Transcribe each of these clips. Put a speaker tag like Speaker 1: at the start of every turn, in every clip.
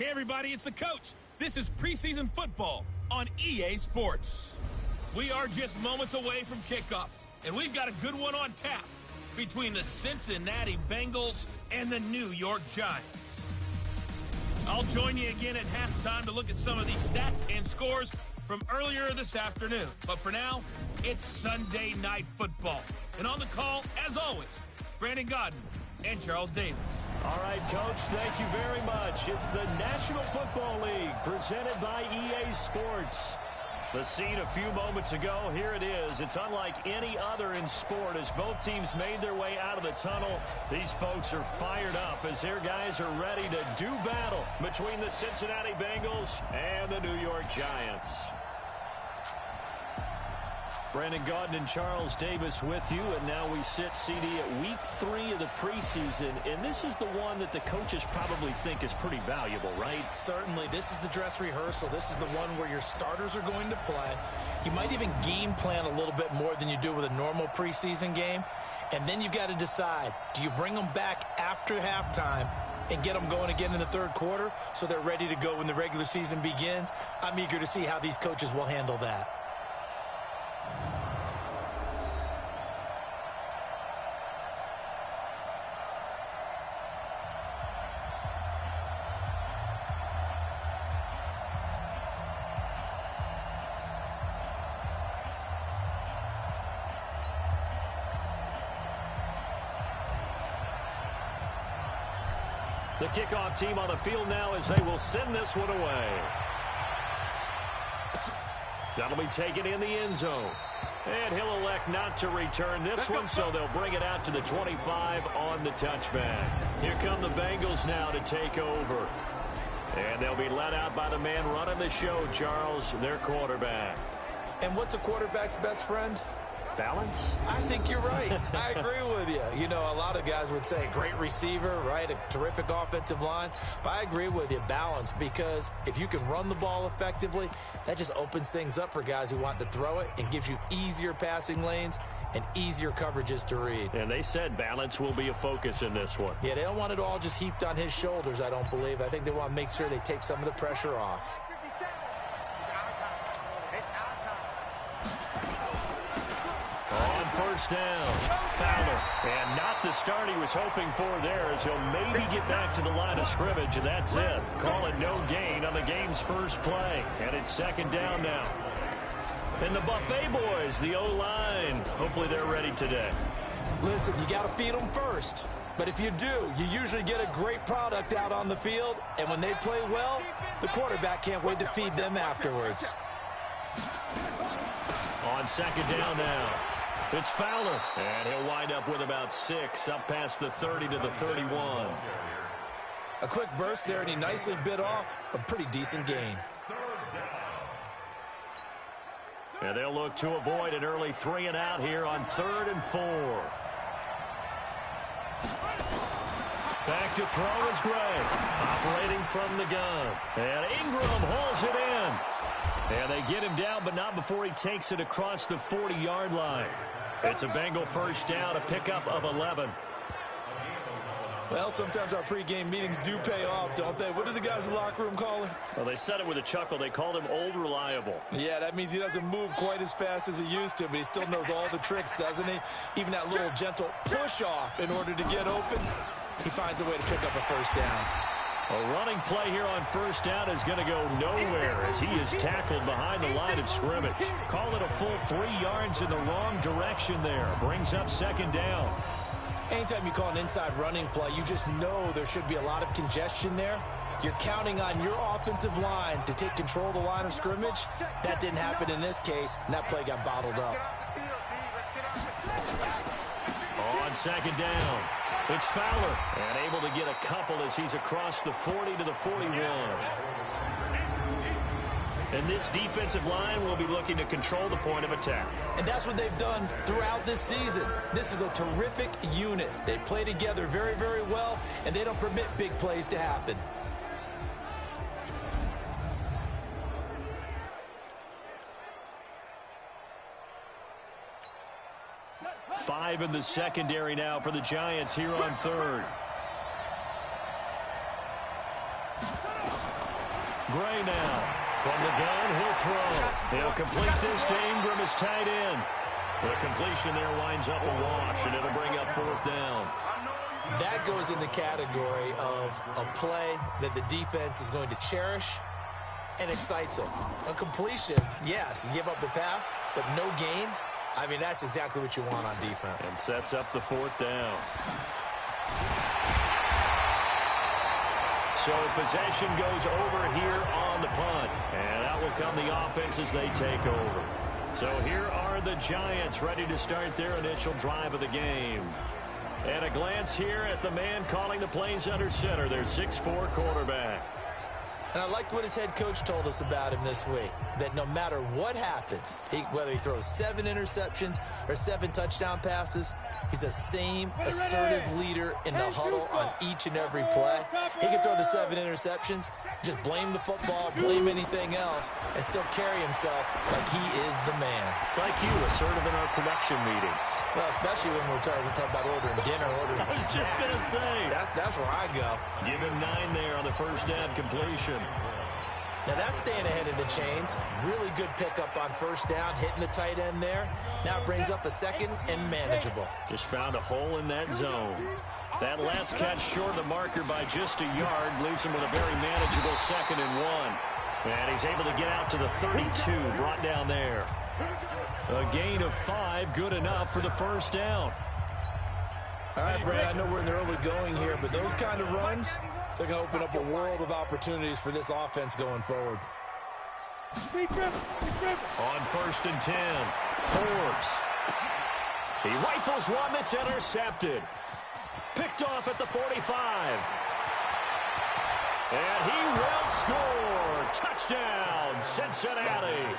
Speaker 1: Hey everybody, it's the coach. This is preseason football on EA Sports. We are just moments away from kickoff, and we've got a good one on tap between the Cincinnati Bengals and the New York Giants. I'll join you again at halftime to look at some of these stats and scores from earlier this afternoon. But for now, it's Sunday Night Football. And on the call, as always, Brandon Godden and Charles Davis.
Speaker 2: All right, Coach, thank you very much. It's the National Football League presented by EA Sports. The scene a few moments ago, here it is. It's unlike any other in sport as both teams made their way out of the tunnel. These folks are fired up as their guys are ready to do battle between the Cincinnati Bengals and the New York Giants. Brandon Godden and Charles Davis with you, and now we sit, CD, at week 3 of the preseason, and this is the one that the coaches probably think is pretty valuable, right?
Speaker 3: Certainly. This is the dress rehearsal. This is the one where your starters are going to play. You might even game plan a little bit more than you do with a normal preseason game, and then you've got to decide, do you bring them back after halftime and get them going again in the third quarter so they're ready to go when the regular season begins? I'm eager to see how these coaches will handle that.
Speaker 2: The kickoff team on the field now as they will send this one away. That'll be taken in the end zone. And he'll elect not to return this one, so they'll bring it out to the 25 on the touchback. Here come the Bengals now to take over. And they'll be led out by the man running the show, Charles, their quarterback.
Speaker 3: And what's a quarterback's best friend?
Speaker 2: Balance?
Speaker 3: I think you're right. I agree with you. You know, a lot of guys would say great receiver, right? A terrific offensive line. But I agree with you, balance, because if you can run the ball effectively, that just opens things up for guys who want to throw it and gives you easier passing lanes and easier coverages to read.
Speaker 2: And they said balance will be a focus in this one.
Speaker 3: Yeah, they don't want it all just heaped on his shoulders, I don't believe. I think they want to make sure they take some of the pressure off.
Speaker 2: First down, Fowler, and not the start he was hoping for there as he'll maybe get back to the line of scrimmage, and that's it. Call it no gain on the game's first play, and it's second down now. And the Buffet boys, the O-line, hopefully they're ready today.
Speaker 3: Listen, you got to feed them first, but if you do, you usually get a great product out on the field, and when they play well, the quarterback can't wait to feed them afterwards.
Speaker 2: On second down now. It's Fowler, and he'll wind up with about 6, up past the 30 to the 31.
Speaker 3: A quick burst there, and he nicely bit off a pretty decent gain.
Speaker 2: And they'll look to avoid an early 3 and out here on 3rd and 4. Back to throw is Gray, operating from the gun. And Ingram hauls it in. And they get him down, but not before he takes it across the 40-yard line. It's a Bengal first down, a pickup of 11.
Speaker 3: Well, sometimes our pregame meetings do pay off, don't they? What do the guys in the locker room call him?
Speaker 2: Well, they said it with a chuckle. They called him Old Reliable.
Speaker 3: Yeah, that means he doesn't move quite as fast as he used to, but he still knows all the tricks, doesn't he? Even that little gentle push-off in order to get open, he finds a way to pick up a first down.
Speaker 2: A running play here on first down is going to go nowhere as he is tackled behind the line of scrimmage. Call it a full 3 yards in the wrong direction there. Brings up second down.
Speaker 3: Anytime you call an inside running play, you just know there should be a lot of congestion there. You're counting on your offensive line to take control of the line of scrimmage. That didn't happen in this case, and that play got bottled up.
Speaker 2: On second down, it's Fowler, and able to get a couple as he's across the 40 to the 41. And this defensive line will be looking to control the point of attack.
Speaker 3: And that's what they've done throughout this season. This is a terrific unit. They play together very, very well, and they don't permit big plays to happen.
Speaker 2: Five in the secondary now for the Giants here on third. Gray now. From the gun, he'll throw. He'll complete this to Ingram as tight end. The completion there winds up a wash, and it'll bring up 4th down.
Speaker 3: That goes in the category of a play that the defense is going to cherish and excites them. A completion, yes, you give up the pass, but no gain. I mean, that's exactly what you want on defense.
Speaker 2: And sets up the 4th down. So possession goes over here on the punt. And out will come the offense as they take over. So here are the Giants ready to start their initial drive of the game. And a glance here at the man calling the plays under center, their 6'4" quarterback.
Speaker 3: And I liked what his head coach told us about him this week, that no matter what happens, whether he throws 7 interceptions or 7 touchdown passes, he's the same assertive leader in the huddle on each and every play. He can throw the 7 interceptions, just blame the football, blame anything else, and still carry himself like he is the man.
Speaker 2: It's like you, assertive in our production meetings.
Speaker 3: Well, especially when we're talking about ordering dinner, ordering
Speaker 2: I was just going to say.
Speaker 3: That's where I go.
Speaker 2: Give him 9 there on the first down completion.
Speaker 3: Now that's staying ahead of the chains. Really good pickup on first down, hitting the tight end there. Now it brings up a 2nd and manageable.
Speaker 2: Just found a hole in that zone. That last catch short of the marker by just a yard leaves him with a very manageable 2nd and 1. And he's able to get out to the 32, brought down there. A gain of 5, good enough for the first down.
Speaker 3: All right, Brad, I know we're in the early going here, but those kind of runs, they're going to open up a world of opportunities for this offense going forward.
Speaker 2: On 1st and 10, Forbes. He rifles one that's intercepted. Picked off at the 45. And he will score. Touchdown, Cincinnati.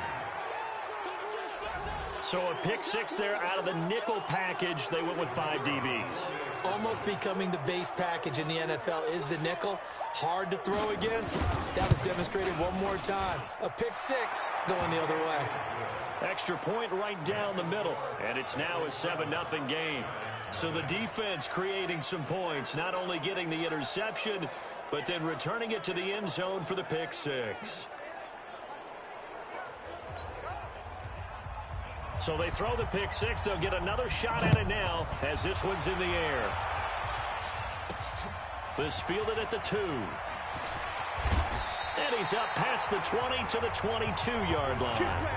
Speaker 2: So a pick 6 there out of the nickel package. They went with 5 DBs.
Speaker 3: Almost becoming the base package in the NFL is the nickel. Hard to throw against. That was demonstrated one more time. A pick 6 going the other way.
Speaker 2: Extra point right down the middle. And it's now a 7-0 game. So the defense creating some points, not only getting the interception, but then returning it to the end zone for the pick 6. So they throw the pick 6. They'll get another shot at it now as this one's in the air. This fielded at the 2. And he's up past the 20 to the 22-yard line.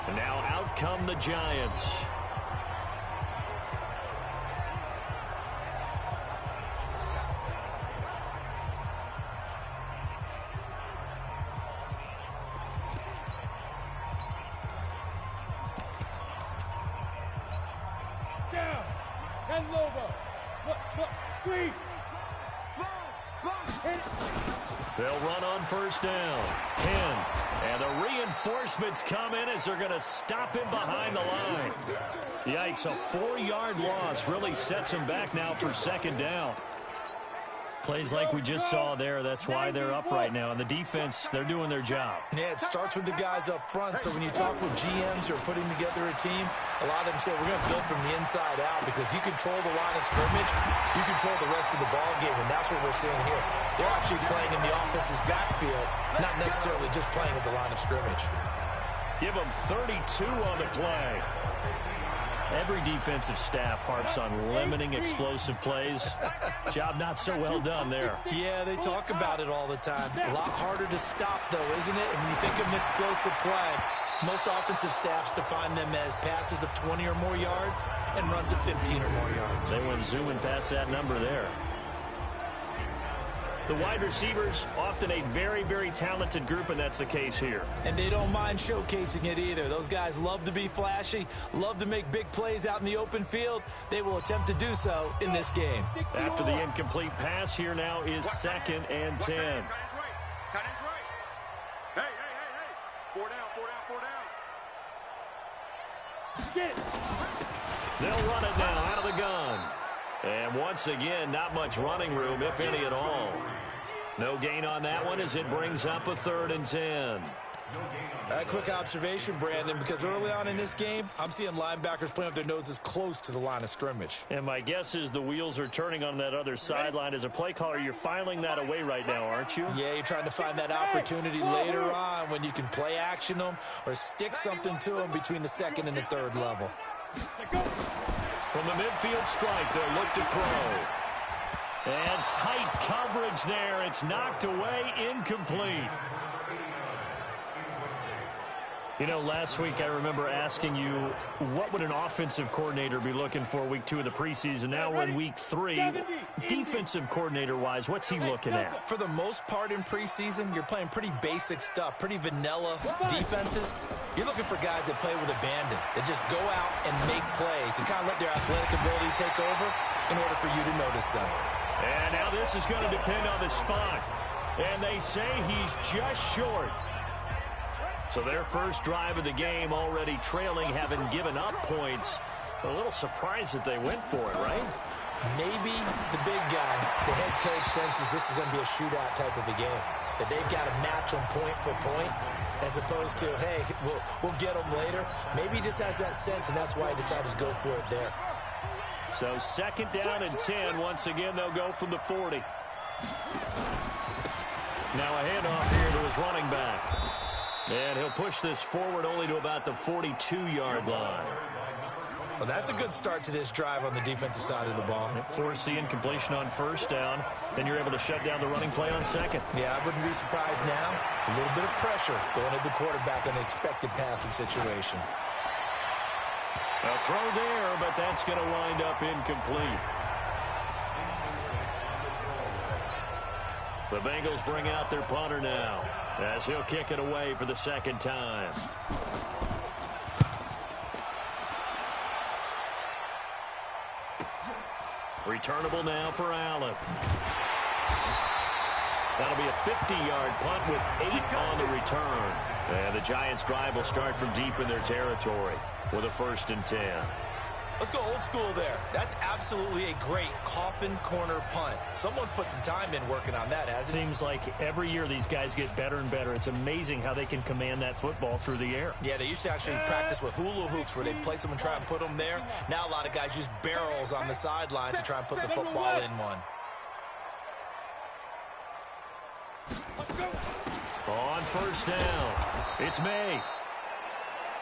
Speaker 2: And now out come the Giants. They'll run on first down. 10. And the reinforcements come in as they're going to stop him behind the line. Yikes, a 4-yard loss really sets him back now for 2nd down. Plays like we just saw there, that's why they're up right now. And the defense, they're doing their job.
Speaker 3: Yeah, it starts with the guys up front. So when you talk with GMs who are putting together a team, a lot of them say we're going to build from the inside out, because if you control the line of scrimmage, you control the rest of the ball game, and that's what we're seeing here. They're actually playing in the offense's backfield, not necessarily just playing at the line of scrimmage.
Speaker 2: Give them 32 on the play. Every defensive staff harps on limiting explosive plays. Job not so well done there.
Speaker 3: Yeah, they talk about it all the time. A lot harder to stop, though, isn't it? And when you think of an explosive play, most offensive staffs define them as passes of 20 or more yards and runs of 15 or more yards.
Speaker 2: They went zooming past that number there. The wide receivers, often a very, very talented group, and that's the case here.
Speaker 3: And they don't mind showcasing it either. Those guys love to be flashy, love to make big plays out in the open field. They will attempt to do so in this game.
Speaker 2: After the incomplete pass, here now is 2nd and 10.
Speaker 4: Tight end's right. Hey. 4 down.
Speaker 2: They'll run it now out of the gun. And once again, not much running room, if any at all. No gain on that one as it brings up a 3rd and 10.
Speaker 3: A quick observation, Brandon, because early on in this game, I'm seeing linebackers playing with their noses close to the line of scrimmage.
Speaker 2: And my guess is the wheels are turning on that other sideline. As a play caller, you're filing that away right now, aren't you?
Speaker 3: Yeah, you're trying to find that opportunity later on when you can play action them or stick something to them between the second and the third level.
Speaker 2: From the midfield strike, they'll look to throw. And tight coverage there. It's knocked away, incomplete. You know, last week I remember asking you, what would an offensive coordinator be looking for week 2 of the preseason? Now we're in week 3. Defensive coordinator-wise, what's he looking at?
Speaker 3: For the most part in preseason, you're playing pretty basic stuff, pretty vanilla defenses. You're looking for guys that play with abandon, that just go out and make plays and kind of let their athletic ability take over in order for you to notice them.
Speaker 2: And now this is going to depend on the spot. And they say he's just short. So their first drive of the game already trailing, having given up points. A little surprised that they went for it, right?
Speaker 3: Maybe the big guy, the head coach, senses this is going to be a shootout type of a game. That they've got to match them point for point as opposed to, hey, we'll get them later. Maybe he just has that sense, and that's why he decided to go for it there.
Speaker 2: So second down and 10. Once again, they'll go from the 40. Now a handoff here to his running back. And he'll push this forward only to about the 42-yard line.
Speaker 3: Well, that's a good start to this drive on the defensive side of the ball.
Speaker 2: Forcing incompletion on first down. Then you're able to shut down the running play on second.
Speaker 3: Yeah, I wouldn't be surprised now. A little bit of pressure going at the quarterback in an expected passing situation.
Speaker 2: A throw there, but that's going to wind up incomplete. The Bengals bring out their punter now, as he'll kick it away for the second time. Returnable now for Allen. That'll be a 50-yard punt with 8 on the return. And the Giants' drive will start from deep in their territory with a 1st and 10.
Speaker 3: Let's go old school there. That's absolutely a great coffin corner punt. Someone's put some time in working on that, hasn't it?
Speaker 2: Seems like every year these guys get better and better. It's amazing how they can command that football through the air.
Speaker 3: Yeah, they used to actually practice with hula hoops where they'd place them and try and put them there. Now a lot of guys use barrels on the sidelines to try and put the football in one.
Speaker 2: On first down, it's May.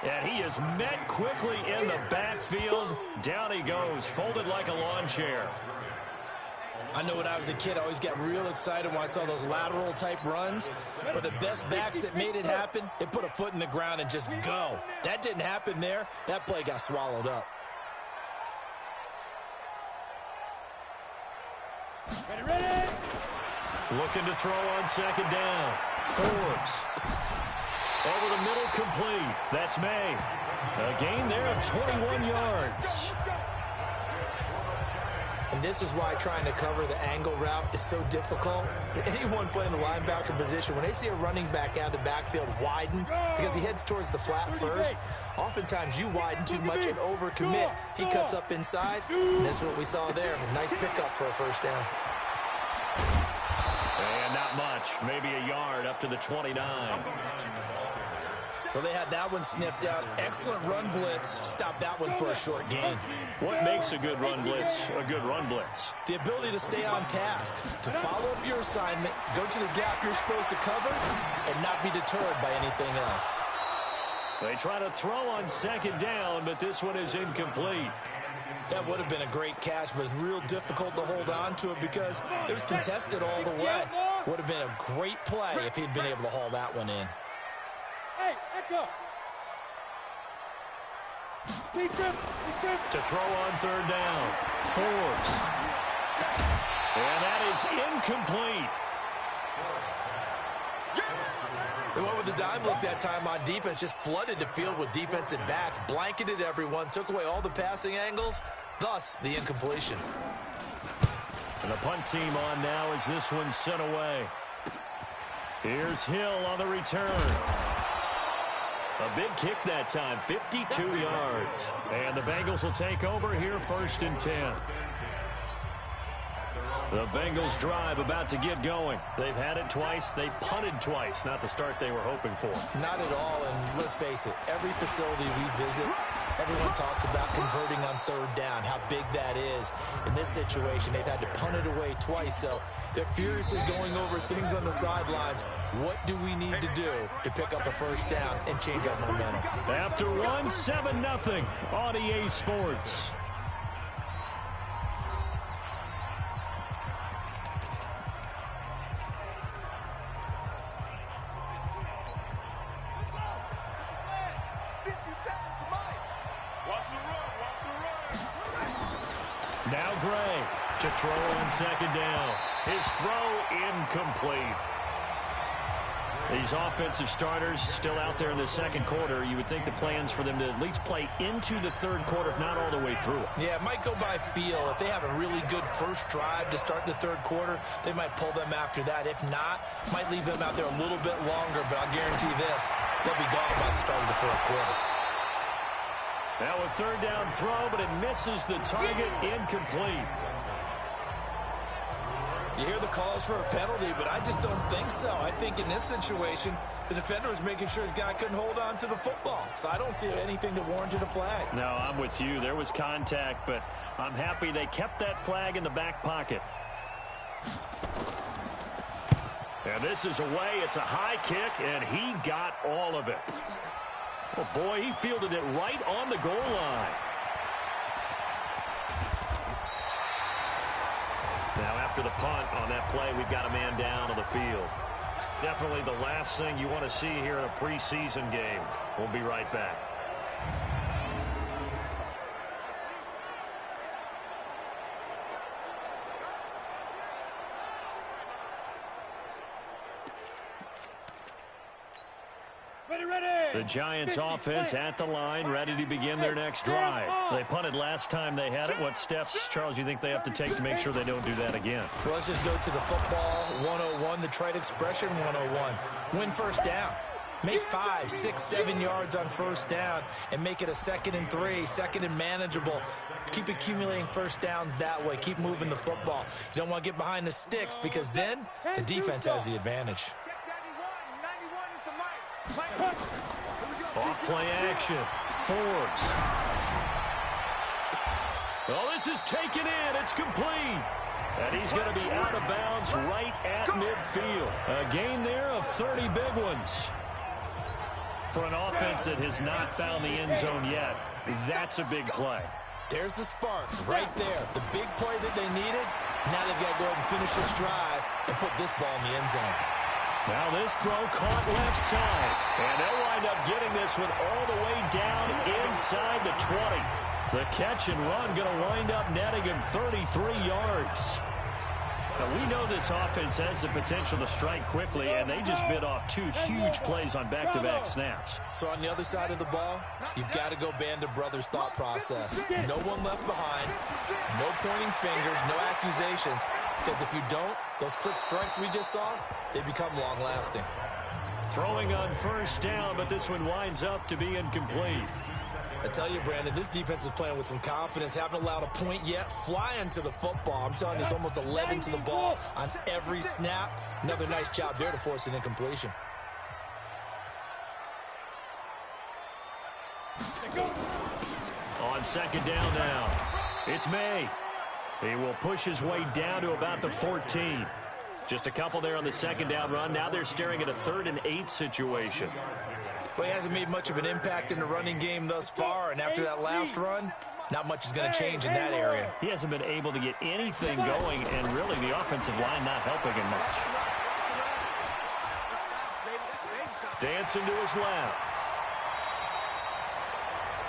Speaker 2: And he is met quickly in the backfield. Down he goes, folded like a lawn chair.
Speaker 3: I know when I was a kid, I always got real excited when I saw those lateral-type runs. But the best backs that made it happen, they put a foot in the ground and just go. That didn't happen there. That play got swallowed up.
Speaker 4: Ready.
Speaker 2: Looking to throw on second down. Forbes. Over the middle, complete. That's May. A gain there of 21 yards.
Speaker 3: And this is why trying to cover the angle route is so difficult. Anyone playing the linebacker position, when they see a running back out of the backfield widen because he heads towards the flat first, oftentimes you widen too much and overcommit. He cuts up inside, and that's what we saw there. A nice pickup for a first down.
Speaker 2: And not much. Maybe a yard up to the 29.
Speaker 3: Well, they had that one sniffed out. Excellent run blitz. Stop that one for a short gain.
Speaker 2: What makes a good run blitz a good run blitz?
Speaker 3: The ability to stay on task, to follow up your assignment, go to the gap you're supposed to cover, and not be deterred by anything else.
Speaker 2: They try to throw on second down, but this one is incomplete.
Speaker 3: That would have been a great catch, but it's real difficult to hold on to it because it was contested all the way. Would have been a great play if he'd been able to haul that one in.
Speaker 4: Hey, let's go.
Speaker 2: To throw on third down. Forbes. And that is incomplete.
Speaker 3: They went with the dime look that time on defense, just flooded the field with defensive backs, blanketed everyone, took away all the passing angles, thus the incompletion.
Speaker 2: And the punt team on now as this one's sent away. Here's Hill on the return. A big kick that time, 52 yards. And the Bengals will take over here 1st and 10. The Bengals drive about to get going. They've had it twice. They've punted twice. Not the start they were hoping for.
Speaker 3: Not at all, and let's face it, every facility we visit, everyone talks about converting on third down, how big that is. In this situation, they've had to punt it away twice, so they're furiously going over things on the sidelines. What do we need to do to pick up a first down and change our momentum?
Speaker 2: After one, 7-0 on EA Sports. Now Gray to throw on second down. His throw incomplete. These offensive starters still out there in the second quarter. You would think the plans for them to at least play into the third quarter, if not all the way through.
Speaker 3: Yeah, it might go by feel. If they have a really good first drive to start the third quarter, they might pull them after that. If not, might leave them out there a little bit longer, but I'll guarantee this, they'll be gone by the start of the fourth quarter.
Speaker 2: Now a third down throw, but it misses the target, incomplete.
Speaker 3: You hear the calls for a penalty, but I just don't think so. I think in this situation, the defender was making sure his guy couldn't hold on to the football. So I don't see anything that warranted a flag.
Speaker 2: No, I'm with you. There was contact, but I'm happy they kept that flag in the back pocket. And this is away. It's a high kick, and he got all of it. Oh, boy, he fielded it right on the goal line. Now, after the punt on that play, we've got a man down on the field. Definitely the last thing you want to see here in a preseason game. We'll be right back. The Giants offense at the line, ready to begin their next drive. They punted last time they had it. What steps, Charles, you think they have to take to make sure they don't do that again?
Speaker 3: Well, let's just go to the football 101, the trite expression 101. Win first down. Make 5, 6, 7 yards on first down and make it a 2nd and 3, 2nd and manageable. Keep accumulating first downs that way. Keep moving the football. You don't want to get behind the sticks because then the defense has the advantage.
Speaker 2: Off play action. Forbes. Well, this is taken in. It's complete. And he's going to be out of bounds right at midfield. A gain there of 30 big ones. For an offense that has not found the end zone yet, that's a big play.
Speaker 3: There's the spark right there. The big play that they needed. Now they've got to go ahead and finish this drive and put this ball in the end zone.
Speaker 2: Now this throw caught left side. And they'll wind up getting this one all the way down inside the 20. The catch and run going to wind up netting him 33 yards. Now we know this offense has the potential to strike quickly, and they just bit off 2 huge plays on back-to-back snaps.
Speaker 3: So on the other side of the ball, you've got to go Band of Brothers thought process. No one left behind, no pointing fingers, no accusations. Because if you don't, those quick strikes we just saw, they become long-lasting.
Speaker 2: Throwing on first down, but this one winds up to be incomplete.
Speaker 3: I tell you, Brandon, this defense is playing with some confidence. Haven't allowed a point yet. Flying to the football. I'm telling you, it's almost 11 to the ball on every snap. Another nice job there to force an incompletion.
Speaker 2: On second down now, it's May. He will push his way down to about the 14. Just a couple there on the second down run. Now they're staring at a 3rd and 8 situation.
Speaker 3: Well, he hasn't made much of an impact in the running game thus far, and after that last run, not much is going to change in that area.
Speaker 2: He hasn't been able to get anything going, and really the offensive line not helping him much. Dancing to his left.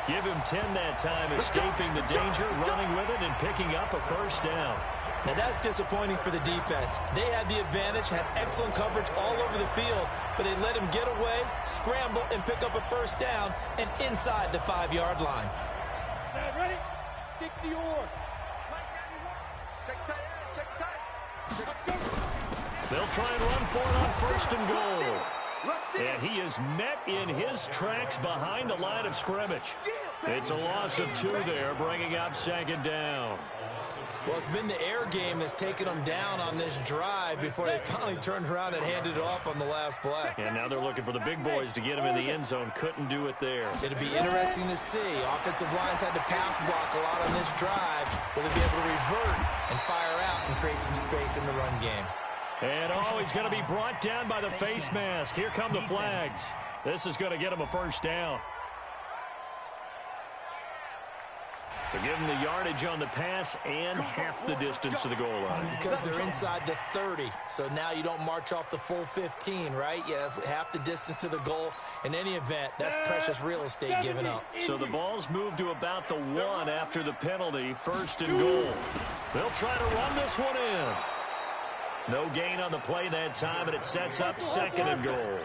Speaker 2: Give him 10 that time, escaping the danger, running with it, and picking up a first down.
Speaker 3: Now that's disappointing for the defense. They had the advantage, had excellent coverage all over the field, but they let him get away, scramble, and pick up a first down, and inside the 5-yard line.
Speaker 4: Ready? 60 yours.
Speaker 2: They'll try and run for it on 1st and goal. And he is met in his tracks behind the line of scrimmage. It's a loss of 2 there, bringing up 2nd down.
Speaker 3: Well, it's been the air game that's taken them down on this drive before they finally turned around and handed it off on the last play.
Speaker 2: And now they're looking for the big boys to get him in the end zone. Couldn't do it there.
Speaker 3: It'll be interesting to see. Offensive lines had to pass block a lot on this drive. Will they be able to revert and fire out and create some space in the run game?
Speaker 2: And he's going to be brought down by the face mask. Here come the flags. This is going to get him a first down. To give them the yardage on the pass and half the distance to the goal line.
Speaker 3: Because they're inside the 30, so now you don't march off the full 15, right? You have half the distance to the goal. In any event, that's precious real estate given up.
Speaker 2: So the ball's moved to about the 1 after the penalty, 1st and goal. They'll try to run this one in. No gain on the play that time, and it sets up 2nd and goal.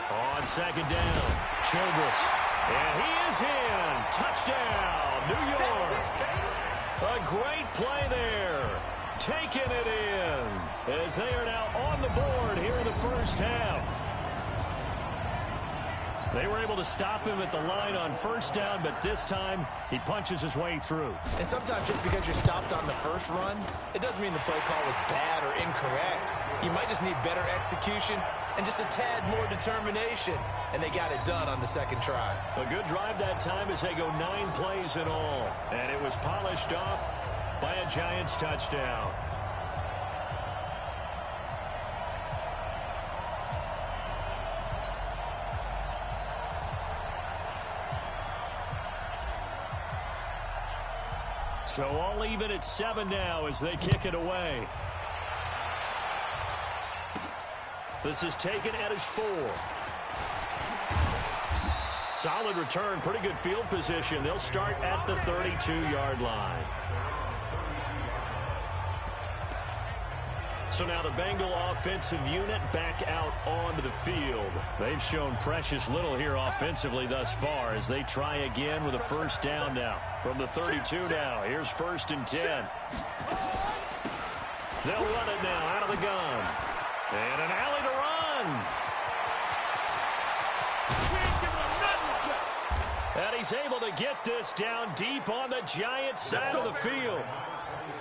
Speaker 2: On 2nd down, Childress. And he is in. Touchdown, New York. A great play there. Taking it in as they are now on the board here in the first half. They were able to stop him at the line on 1st down, but this time he punches his way through.
Speaker 3: And sometimes just because you're stopped on the first run, it doesn't mean the play call was bad or incorrect. You might just need better execution and just a tad more determination. And they got it done on the 2nd try.
Speaker 2: A good drive that time as they go 9 plays in all. And it was polished off by a Giants touchdown. So all even at 7 now as they kick it away. This is taken at his 4. Solid return, pretty good field position. They'll start at the 32-yard line. So now the Bengal offensive unit back out onto the field. They've shown precious little here offensively thus far as they try again with a 1st down now. From the 32 now, here's 1st and 10. They'll run it now out of the gun. And an alley to run. And he's able to get this down deep on the Giants side of the field.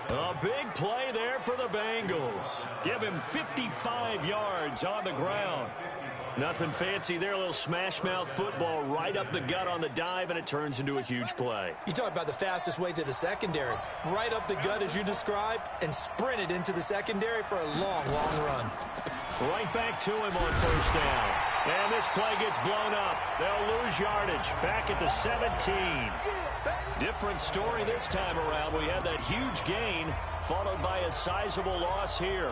Speaker 2: A big play there for the Bengals. Give him 55 yards on the ground. Nothing fancy there, a little smash-mouth football right up the gut on the dive, and it turns into a huge play.
Speaker 3: You talk about the fastest way to the secondary. Right up the gut as you described and sprinted into the secondary for a long, long run.
Speaker 2: Right back to him on 1st down. And this play gets blown up. They'll lose yardage back at the 17. Different story this time around. We had that huge gain followed by a sizable loss here.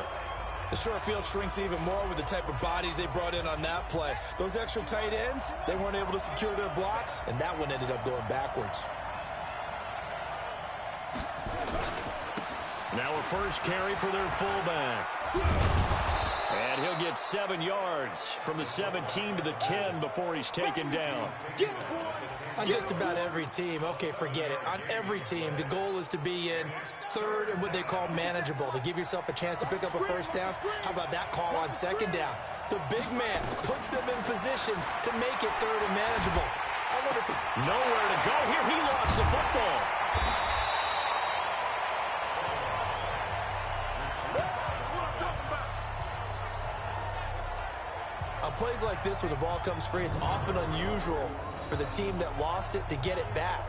Speaker 3: The short field shrinks even more with the type of bodies they brought in on that play. Those extra tight ends, they weren't able to secure their blocks, and that one ended up going backwards.
Speaker 2: Now a 1st carry for their fullback. And he'll get 7 yards from the 17 to the 10 before he's taken down.
Speaker 3: On just about every team, okay, forget it. On every team, the goal is to be in 3rd and what they call manageable, to give yourself a chance to pick up a 1st down. How about that call on 2nd down? The big man puts them in position to make it 3rd and manageable. I wonder if
Speaker 2: nowhere to go here. He lost the football.
Speaker 3: On plays like this where the ball comes free, it's often unusual for the team that lost it to get it back.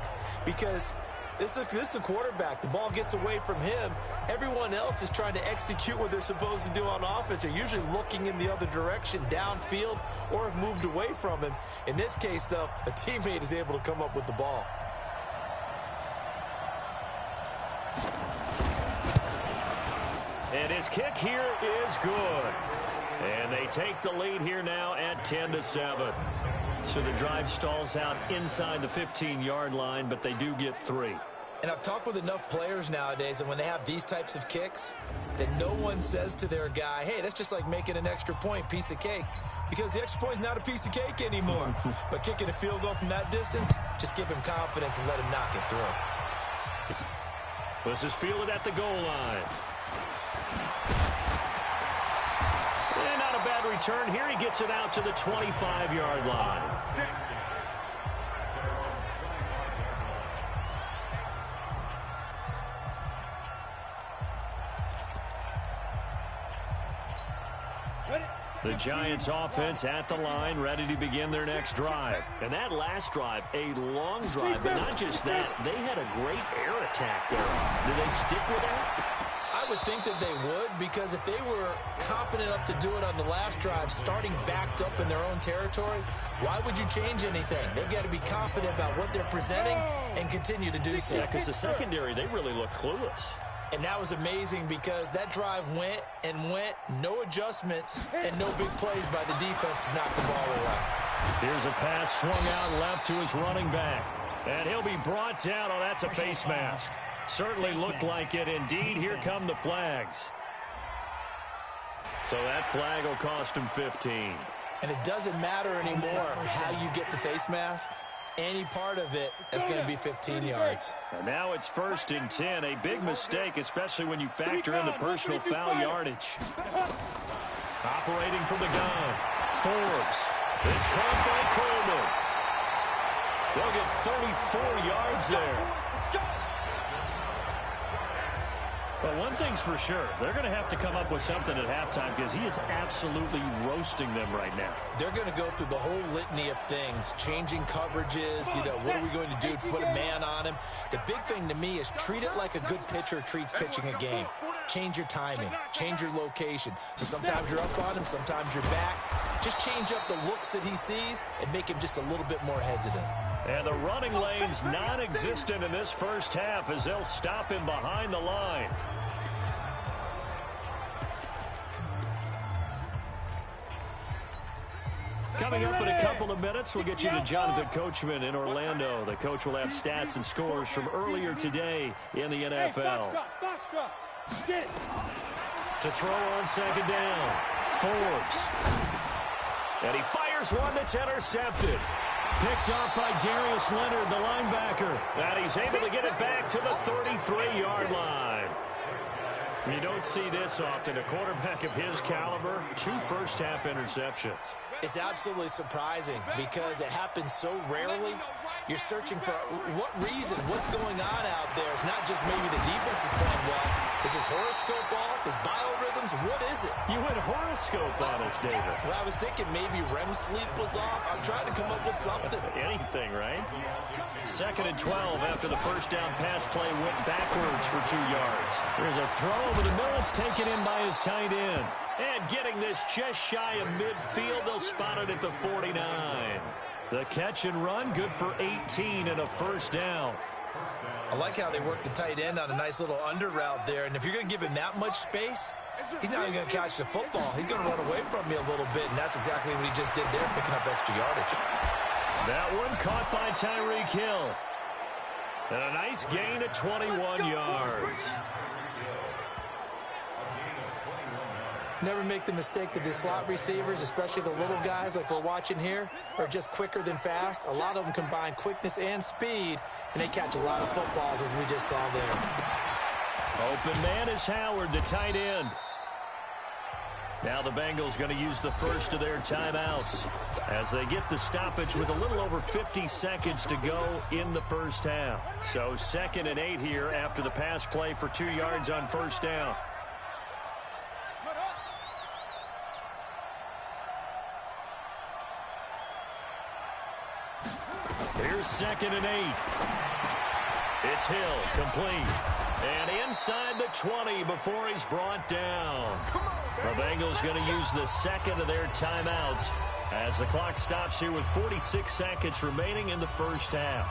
Speaker 3: Because this is a quarterback. The ball gets away from him. Everyone else is trying to execute what they're supposed to do on offense. They're usually looking in the other direction, downfield, or have moved away from him. In this case, though, a teammate is able to come up with the ball.
Speaker 2: And his kick here is good. And they take the lead here now at 10-7. So the drive stalls out inside the 15-yard line, but they do get 3.
Speaker 3: And I've talked with enough players nowadays, and when they have these types of kicks, that no one says to their guy, hey, that's just like making an extra point, piece of cake. Because the extra point is not a piece of cake anymore. But kicking a field goal from that distance, just give him confidence and let him knock it through.
Speaker 2: This is fielded at the goal line. And not a bad return here. He gets it out to the 25-yard line. The Giants offense at the line, ready to begin their next drive. And that last drive, a long drive, but not just that. They had a great air attack there. Do they stick with that?
Speaker 3: I would think that they would, because if they were confident enough to do it on the last drive, starting backed up in their own territory, why would you change anything? They've got to be confident about what they're presenting and continue to do so.
Speaker 2: Yeah, because the secondary, they really look clueless.
Speaker 3: And that was amazing because that drive went and went, no adjustments, and no big plays by the defense to knock the ball away.
Speaker 2: Here's a pass swung out left to his running back. And he'll be brought down. Oh, that's a face mask. Certainly looked like it. Indeed, here come the flags. So that flag will cost him 15.
Speaker 3: And it doesn't matter anymore how you get the face mask. Any part of it is going to be 15 yards.
Speaker 2: And now it's 1st and 10. A big mistake, especially when you factor in the personal foul yardage. Operating from the gun. Forbes. It's caught by Coleman. They'll get 34 yards there. Well, one thing's for sure. They're going to have to come up with something at halftime because he is absolutely roasting them right now.
Speaker 3: They're going to go through the whole litany of things, changing coverages, what are we going to do to put a man on him? The big thing to me is treat it like a good pitcher treats pitching a game. Change your timing, change your location. So sometimes you're up on him, sometimes you're back. Just change up the looks that he sees and make him just a little bit more hesitant.
Speaker 2: And the running lane's non-existent in this first half as they'll stop him behind the line. Coming up in a couple of minutes, we'll get you to Jonathan Coachman in Orlando. The coach will have stats and scores from earlier today in the NFL. To throw on 2nd down, Forbes. And he fires one that's intercepted. Picked off by Darius Leonard, the linebacker. And he's able to get it back to the 33-yard line. You don't see this often. A quarterback of his caliber, 2 first-half interceptions.
Speaker 3: It's absolutely surprising because it happens so rarely. You're searching for what reason, what's going on out there. It's not just maybe the defense is playing well. Is his horoscope off? His biorhythms? What is it?
Speaker 2: You went horoscope on us, David.
Speaker 3: Well, I was thinking maybe REM sleep was off. I'm trying to come up with something.
Speaker 2: Anything, right? 2nd and 12 after the first down pass play went backwards for 2 yards. There's a throw over the middle. It's taken in by his tight end. And getting this just shy of midfield, they'll spot it at the 49. The catch and run, good for 18 and a first down.
Speaker 3: I like how they work the tight end on a nice little under route there. And if you're going to give him that much space, he's not even going to catch the football. He's going to run away from me a little bit, and that's exactly what he just did there, picking up extra yardage.
Speaker 2: That one caught by Tyreek Hill. And a nice gain of 21 yards.
Speaker 3: Never make the mistake that the slot receivers, especially the little guys like we're watching here, are just quicker than fast. A lot of them combine quickness and speed, and they catch a lot of footballs, as we just saw there.
Speaker 2: Open man is Howard, the tight end. Now the Bengals going to use the first of their timeouts as they get the stoppage with a little over 50 seconds to go in the first half. So 2nd and 8 here after the pass play for 2 yards on first down. Here's 2nd and 8. It's Hill, complete. And inside the 20 before he's brought down. The Bengals going to use the 2nd of their timeouts as the clock stops here with 46 seconds remaining in the first half.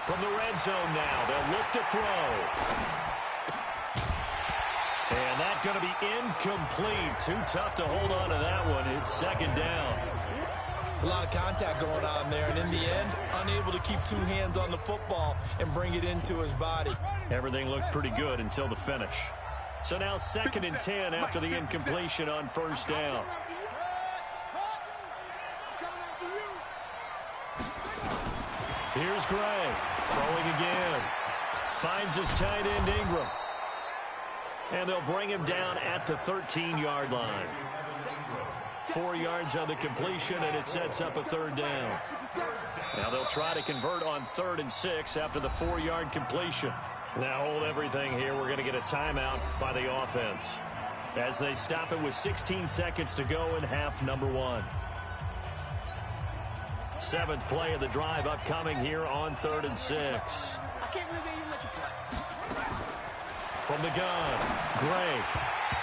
Speaker 2: From the red zone now, they'll look to throw. And that's going to be incomplete. Too tough to hold on to that one. It's 2nd down.
Speaker 3: It's a lot of contact going on there, and in the end, unable to keep 2 hands on the football and bring it into his body.
Speaker 2: Everything looked pretty good until the finish. So now 2nd and 10 after the incompletion on first down. Here's Gray, throwing again. Finds his tight end Ingram. And they'll bring him down at the 13-yard line. 4 yards on the completion, and it sets up a 3rd down. Now they'll try to convert on 3rd and 6 after the 4-yard completion. Now hold everything here. We're going to get a timeout by the offense as they stop it with 16 seconds to go in half number 1. 7th play of the drive upcoming here on 3rd and 6.
Speaker 5: I can't believe they even let you play.
Speaker 2: From the gun, Gray.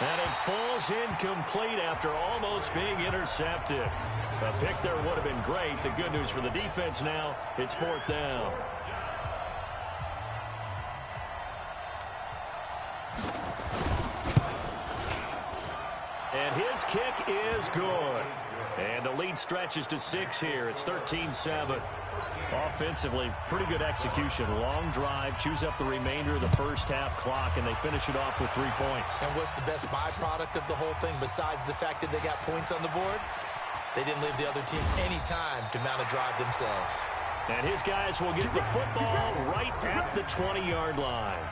Speaker 2: And it falls incomplete after almost being intercepted. A pick there would have been great. The good news for the defense now, it's 4th down. And his kick is good. And the lead stretches to 6 here. It's 13-7. Offensively, pretty good execution. Long drive, chews up the remainder of the first half clock, and they finish it off with 3 points.
Speaker 3: And what's the best byproduct of the whole thing besides the fact that they got points on the board? They didn't leave the other team any time to mount a drive themselves.
Speaker 2: And his guys will get the football right at the 20-yard line.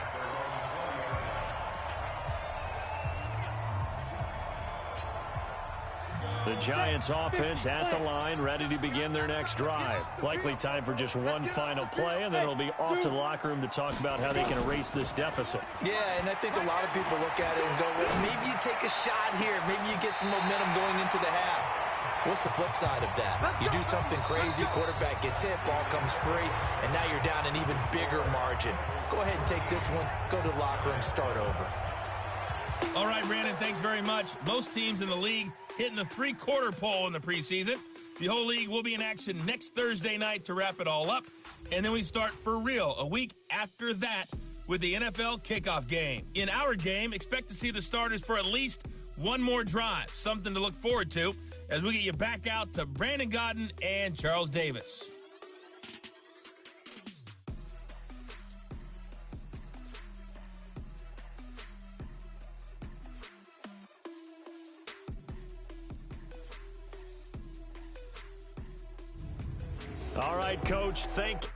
Speaker 2: The Giants offense at the line, ready to begin their next drive. Likely time for just one final play, and then it'll be off to the locker room to talk about how they can erase this deficit.
Speaker 3: Yeah, and I think a lot of people look at it and go, well, maybe you take a shot here. Maybe you get some momentum going into the half. What's the flip side of that? You do something crazy, quarterback gets hit, ball comes free, and now you're down an even bigger margin. Go ahead and take this one, go to the locker room, start over.
Speaker 1: All right, Brandon, thanks very much. Most teams in the league hitting the 3-quarter pole in the preseason. The whole league will be in action next Thursday night to wrap it all up. And then we start for real a week after that with the NFL kickoff game. In our game, expect to see the starters for at least one more drive. Something to look forward to as we get you back out to Brandon Godden and Charles Davis.
Speaker 2: All right, Coach, thank you.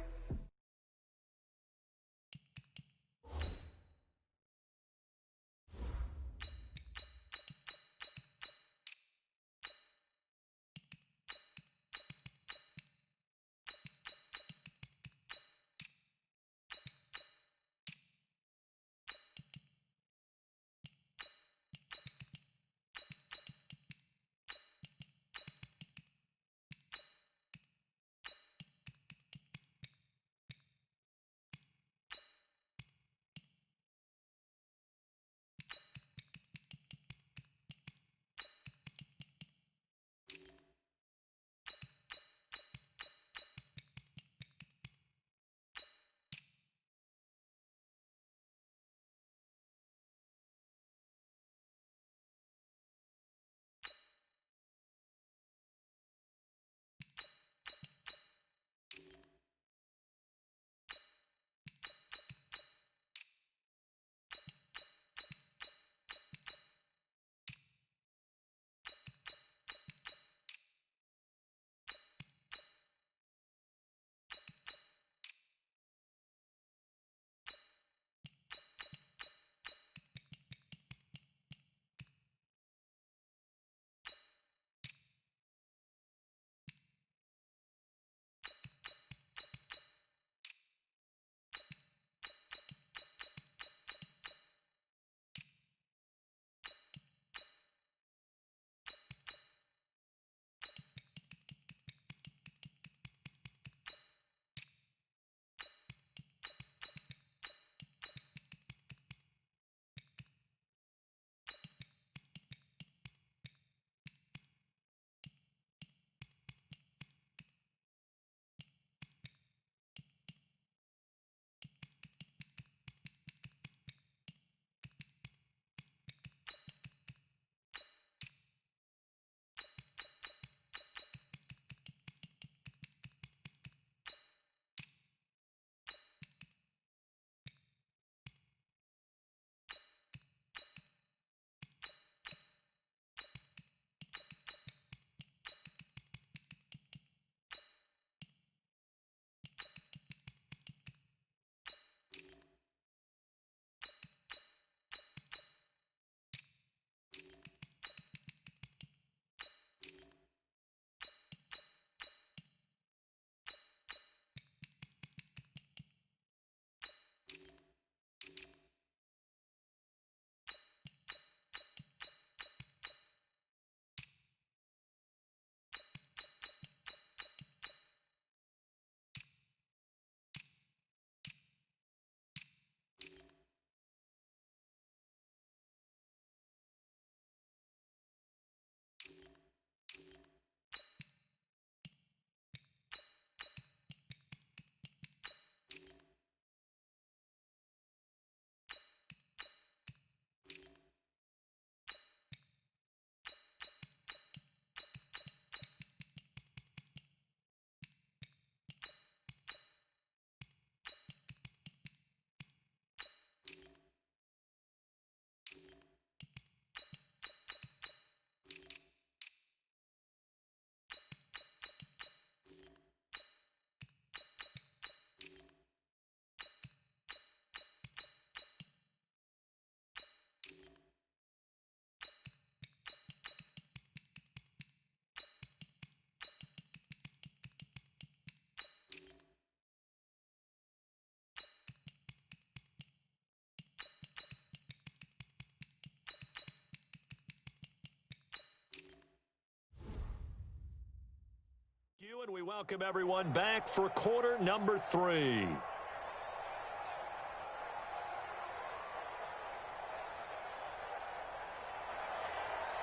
Speaker 2: and we welcome everyone back for quarter number 3.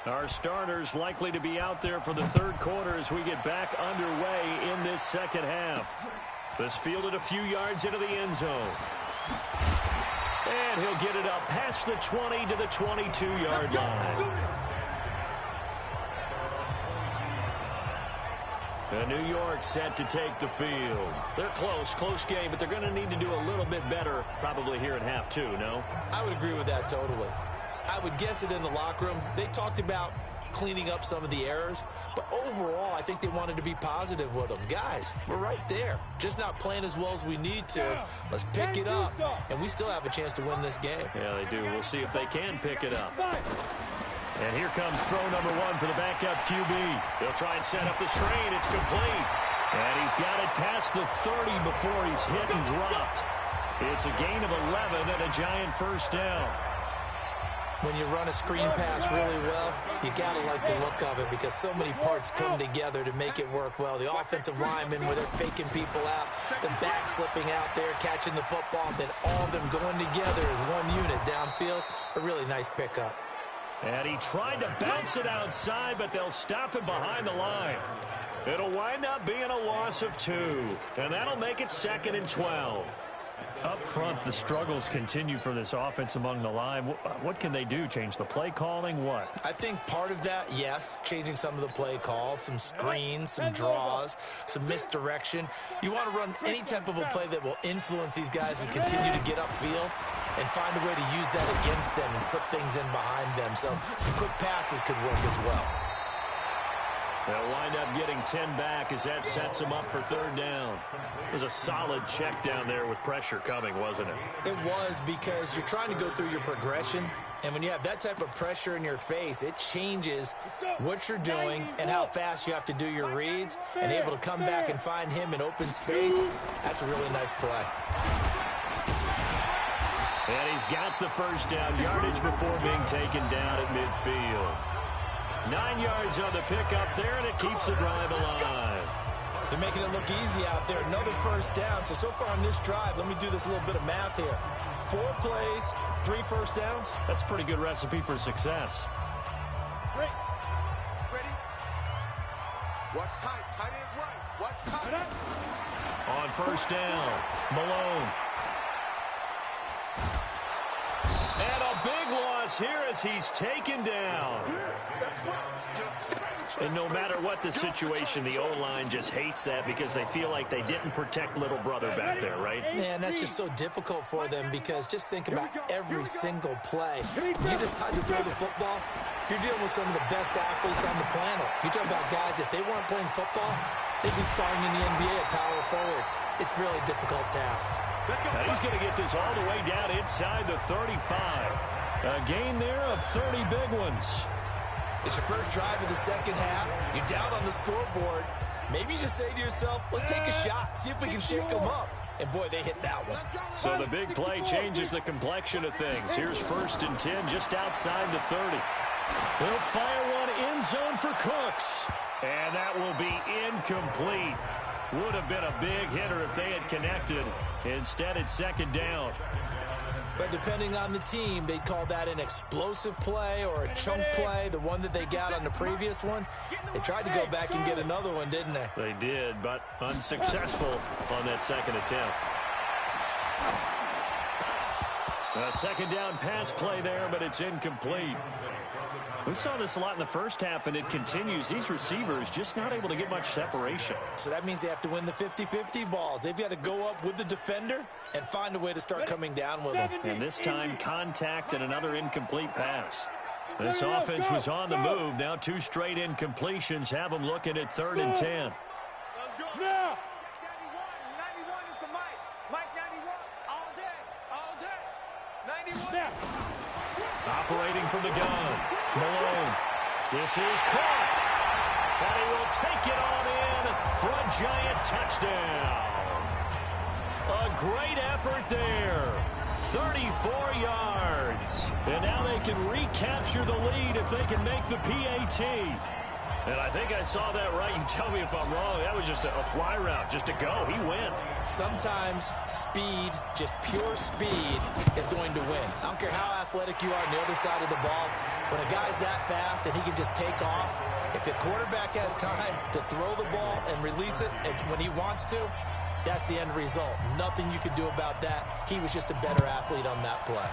Speaker 2: Our starters likely to be out there for the third quarter as we get back underway in this second half. This fielded a few yards into the end zone. And he'll get it up past the 20 to the 22-yard line. And New York set to take the field. They're close game, but they're going to need to do a little bit better probably here at half 2, no?
Speaker 3: I would agree with that totally. I would guess it in the locker room. They talked about cleaning up some of the errors, but overall, I think they wanted to be positive with them. Guys, we're right there. Just not playing as well as we need to. Let's pick it up, and we still have a chance to win this game.
Speaker 2: Yeah, they do. We'll see if they can pick it up. And here comes throw number 1 for the backup QB. They'll try and set up the screen. It's complete. And he's got it past the 30 before he's hit and dropped. It's a gain of 11 and a giant first down.
Speaker 3: When you run a screen pass really well, you got to like the look of it because so many parts come together to make it work well. The offensive linemen where they're faking people out, the back slipping out there, catching the football, then all of them going together as one unit downfield. A really nice pickup.
Speaker 2: And he tried to bounce it outside, but they'll stop him behind the line. It'll wind up being a loss of 2, and that'll make it 2nd and 12. Up front, the struggles continue for this offense among the line. What can they do? Change the play calling? What?
Speaker 3: I think part of that, yes, changing some of the play calls, some screens, some draws, some misdirection. You want to run any type of a play that will influence these guys and continue to get upfield and find a way to use that against them and slip things in behind them. So some quick passes could work as well.
Speaker 2: They'll wind up getting 10 back as that sets them up for 3rd down. It was a solid check down there with pressure coming, wasn't it?
Speaker 3: It was, because you're trying to go through your progression, and when you have that type of pressure in your face, it changes what you're doing and how fast you have to do your reads, and able to come back and find him in open space. That's a really nice play.
Speaker 2: And he's got the first down yardage before being taken down at midfield. 9 yards on the pickup there, and it keeps the drive alive.
Speaker 3: They're making it look easy out there. Another first down. So far on this drive, let me do this little bit of math here. 4 plays, 3 first downs.
Speaker 2: That's a pretty good recipe for success.
Speaker 5: Ready? Watch tight. Tight ends right. Watch tight.
Speaker 2: On first down, Malone. And a big loss here as he's taken down. And no matter what the situation, the O-line just hates that because they feel like they didn't protect little brother back there, right?
Speaker 3: Man, that's just so difficult for them because just think about every single play. When you decide to throw the football, you're dealing with some of the best athletes on the planet. You're talking about guys, if they weren't playing football, they'd be starting in the NBA at power forward. It's a really difficult task.
Speaker 2: Now he's going to get this all the way down inside the 35. A gain there of 30 big ones.
Speaker 3: It's your first drive of the second half. You're down on the scoreboard. Maybe you just say to yourself, let's take a shot, see if we can shake them up. And, boy, they hit that one.
Speaker 2: So the big play changes the complexion of things. Here's 1st and 10 just outside the 30. They'll fire one end zone for Cooks. And that will be incomplete. Would have been a big hitter if they had connected. Instead, it's 2nd down.
Speaker 3: But depending on the team, they'd call that an explosive play or a chunk play, the one that they got on the previous one. They tried to go back and get another one, didn't they?
Speaker 2: They did, but unsuccessful on that 2nd attempt. A 2nd down pass play there, but it's incomplete. We saw this a lot in the first half, and it continues. These receivers just not able to get much separation.
Speaker 3: So that means they have to win the 50-50 balls. They've got to go up with the defender and find a way to start coming down with them.
Speaker 2: And this time, contact and another incomplete pass. This offense was on the move. Now 2 straight incompletions have them looking at 3rd and 10.
Speaker 4: Let's go. Now.
Speaker 5: 91 is the Mike. Mike 91. All day. 91.
Speaker 4: Now.
Speaker 2: Operating from the gun. Malone. This is caught. And he will take it on in for a giant touchdown. A great effort there. 34 yards. And now they can recapture the lead if they can make the PAT. And I think I saw that right. You tell me if I'm wrong. That was just a fly route, just to go. He went.
Speaker 3: Sometimes speed, just pure speed, is going to win. I don't care how athletic you are on the other side of the ball. When a guy's that fast and he can just take off, if the quarterback has time to throw the ball and release it when he wants to, that's the end result. Nothing you could do about that. He was just a better athlete on that play.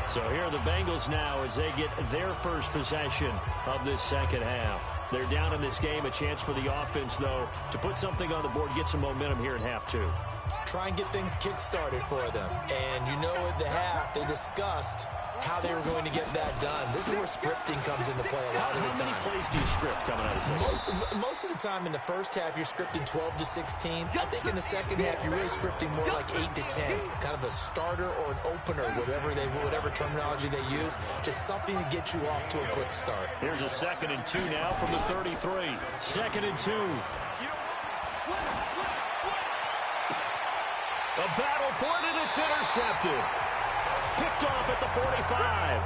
Speaker 2: So here are the Bengals now as they get their first possession of this second half. They're down in this game. A chance for the offense, though, to put something on the board, get some momentum here in half two.
Speaker 3: Try and get things kick-started for them. And you know at the half, they discussed how they were going to get that done. This is where scripting comes into play a lot of the time.
Speaker 2: How many plays do you script coming out of second?
Speaker 3: Most of the time in the first half, you're scripting 12 to 16. I think in the second half, you're really scripting more like 8 to 10. Kind of a starter or an opener, whatever terminology they use. Just something to get you off to a quick start.
Speaker 2: Here's a 2nd and 2 now from the 33. 2nd and 2. A battle for it, and it's intercepted. Picked off at the 45.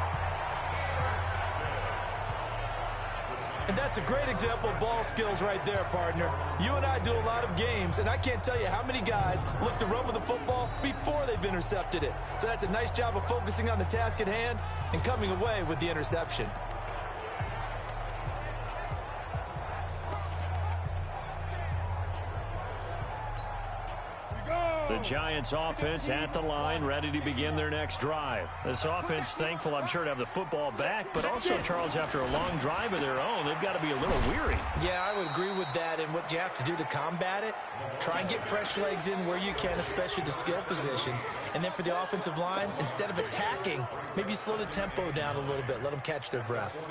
Speaker 3: And that's a great example of ball skills right there, partner. You and I do a lot of games, and I can't tell you how many guys look to run with the football before they've intercepted it. So that's a nice job of focusing on the task at hand and coming away with the interception.
Speaker 2: The Giants offense at the line, ready to begin their next drive. This offense thankful, I'm sure, to have the football back, but also, Charles, after a long drive of their own, they've got to be a little weary.
Speaker 3: Yeah, I would agree with that, and what you have to do to combat it, try and get fresh legs in where you can, especially the skill positions. And then for the offensive line, instead of attacking, maybe slow the tempo down a little bit, let them catch their breath.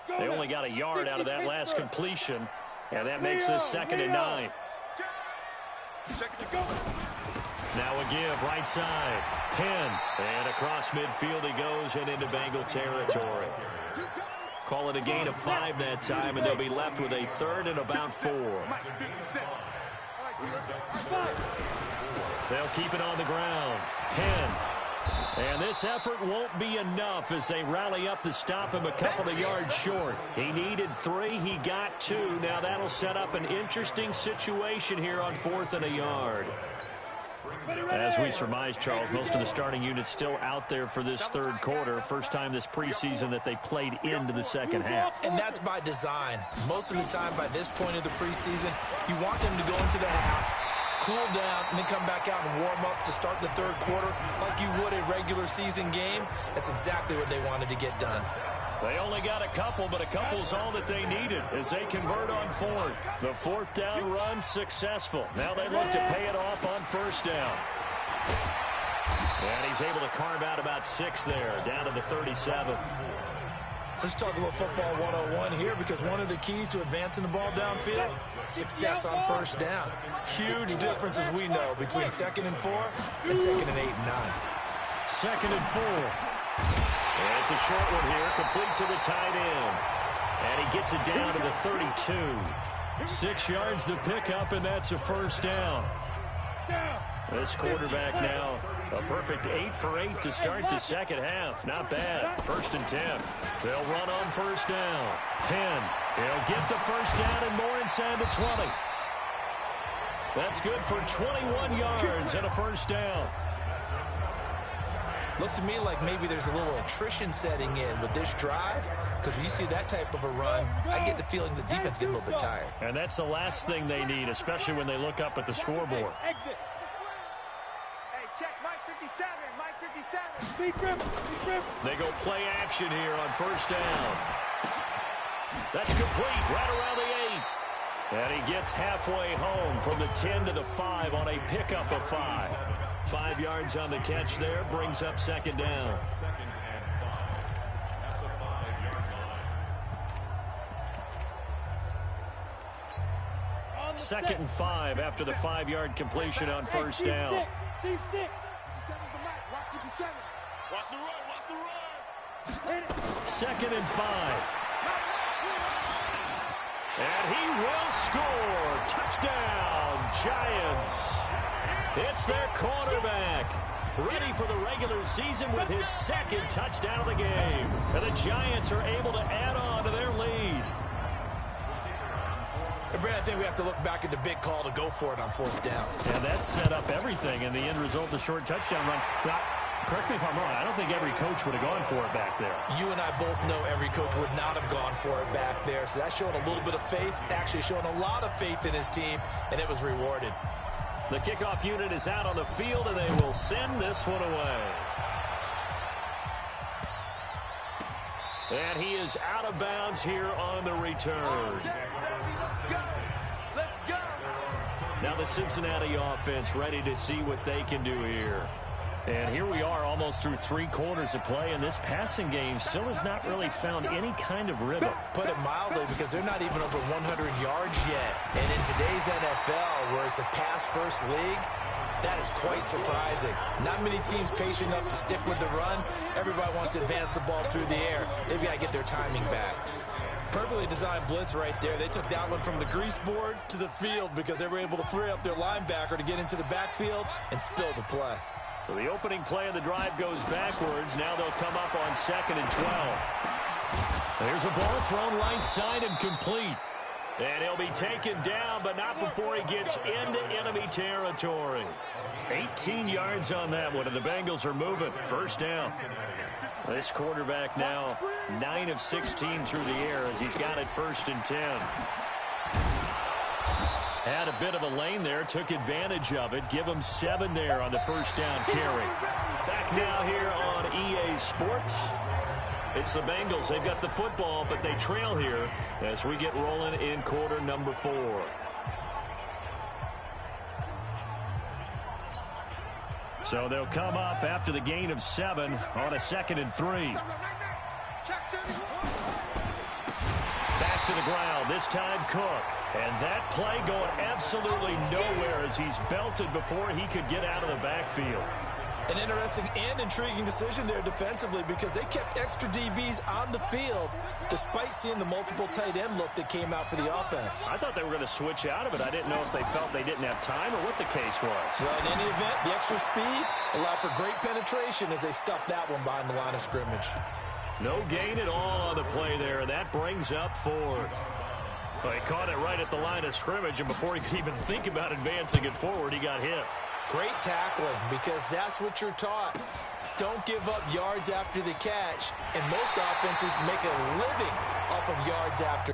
Speaker 2: They only got a yard out of that last completion. And that makes this 2nd and 9. Now a give, right side. Penn. And across midfield he goes and into Bengal territory. Call it a gain of 5 that time, and they'll be left with a 3rd and about 4. They'll keep it on the ground. Penn. And this effort won't be enough as they rally up to stop him a couple of yards short. He needed 3. He got 2. Now that'll set up an interesting situation here on 4th and a yard. As we surmise, Charles, most of the starting units still out there for this 3rd quarter. First time this preseason that they played into the second half.
Speaker 3: And that's by design. Most of the time by this point of the preseason, you want them to go into the half, cool down, and then come back out and warm up to start the 3rd quarter like you would a regular season game. That's exactly what they wanted to get done.
Speaker 2: They only got a couple, but a couple's all that they needed as they convert on 4th. The 4th down run successful. Now they look to pay it off on 1st down. And he's able to carve out about 6 there, down to the 37.
Speaker 3: Let's talk a little football 101 here, because one of the keys to advancing the ball downfield, success on 1st down. Huge difference, as we know, between 2nd and 4 and 2nd and 8 and 9.
Speaker 2: 2nd and 4. And it's a short one here, complete to the tight end. And he gets it down to the 32. 6 yards the pickup, and that's a 1st down. This quarterback now, a perfect 8 for 8 to start the second half. Not bad. 1st and 10. They'll run on 1st down. Penn. He'll get the 1st down and more inside the 20. That's good for 21 yards and a 1st down.
Speaker 3: Looks to me like maybe there's a little attrition setting in with this drive, because when you see that type of a run, I get the feeling the defense gets a little bit tired.
Speaker 2: And that's the last thing they need, especially when they look up at the scoreboard.
Speaker 5: Exit. Hey, check Mike 57. Mike 57.
Speaker 2: They go play action here on 1st down. That's complete right around the 8. And he gets halfway home from the 10 to the 5 on a pickup of 5. 5 yards on the catch there, brings up 2nd down. Second and 5 after the 5-yard completion on 1st down. Second and 5. And he will score. Touchdown, Giants. It's their quarterback. Ready for the regular season with his second touchdown of the game. And the Giants are able to add on to their lead.
Speaker 3: And Brad, I think we have to look back at the big call to go for it on fourth down.
Speaker 2: And that set up everything in the end result, the short touchdown run. Now, correct me if I'm wrong, I don't think every coach would have gone for it back there.
Speaker 3: You and I both know every coach would not have gone for it back there. So that's showing a little bit of faith, actually showing a lot of faith in his team, and it was rewarded.
Speaker 2: The kickoff unit is out on the field, and they will send this one away. And he is out of bounds here on the return. Now the Cincinnati offense ready to see what they can do here. And here we are almost through 3 quarters of play, and this passing game still has not really found any kind of rhythm.
Speaker 3: Put it mildly, because they're not even over 100 yards yet. And in today's NFL, where it's a pass-first league, that is quite surprising. Not many teams patient enough to stick with the run. Everybody wants to advance the ball through the air. They've got to get their timing back. Perfectly designed blitz right there. They took that one from the grease board to the field because they were able to free up their linebacker to get into the backfield and spill the play.
Speaker 2: So the opening play of the drive goes backwards. Now they'll come up on 2nd and 12. There's a ball thrown right side and complete. And he'll be taken down, but not before he gets into enemy territory. 18 yards on that one, and the Bengals are moving. First down. This quarterback now 9 of 16 through the air as he's got it 1st and 10. Had a bit of a lane there, took advantage of it. Give him 7 there on the first down carry. Back now here on EA Sports. It's the Bengals. They've got the football, but they trail here as we get rolling in quarter number 4. So they'll come up after the gain of 7 on a 2nd and 3. Back to the ground, this time Cook. And that play going absolutely nowhere as he's belted before he could get out of the backfield.
Speaker 3: An interesting and intriguing decision there defensively, because they kept extra DBs on the field despite seeing the multiple tight end look that came out for the offense.
Speaker 2: I thought they were going to switch out of it. I didn't know if they felt they didn't have time or what the case was.
Speaker 3: Well, in any event, the extra speed allowed for great penetration as they stuffed that one behind the line of scrimmage.
Speaker 2: No gain at all on the play there, and that brings up 4th. Well, he caught it right at the line of scrimmage, and before he could even think about advancing it forward, he got hit.
Speaker 3: Great tackling, because that's what you're taught. Don't give up yards after the catch, and most offenses make a living off of yards after.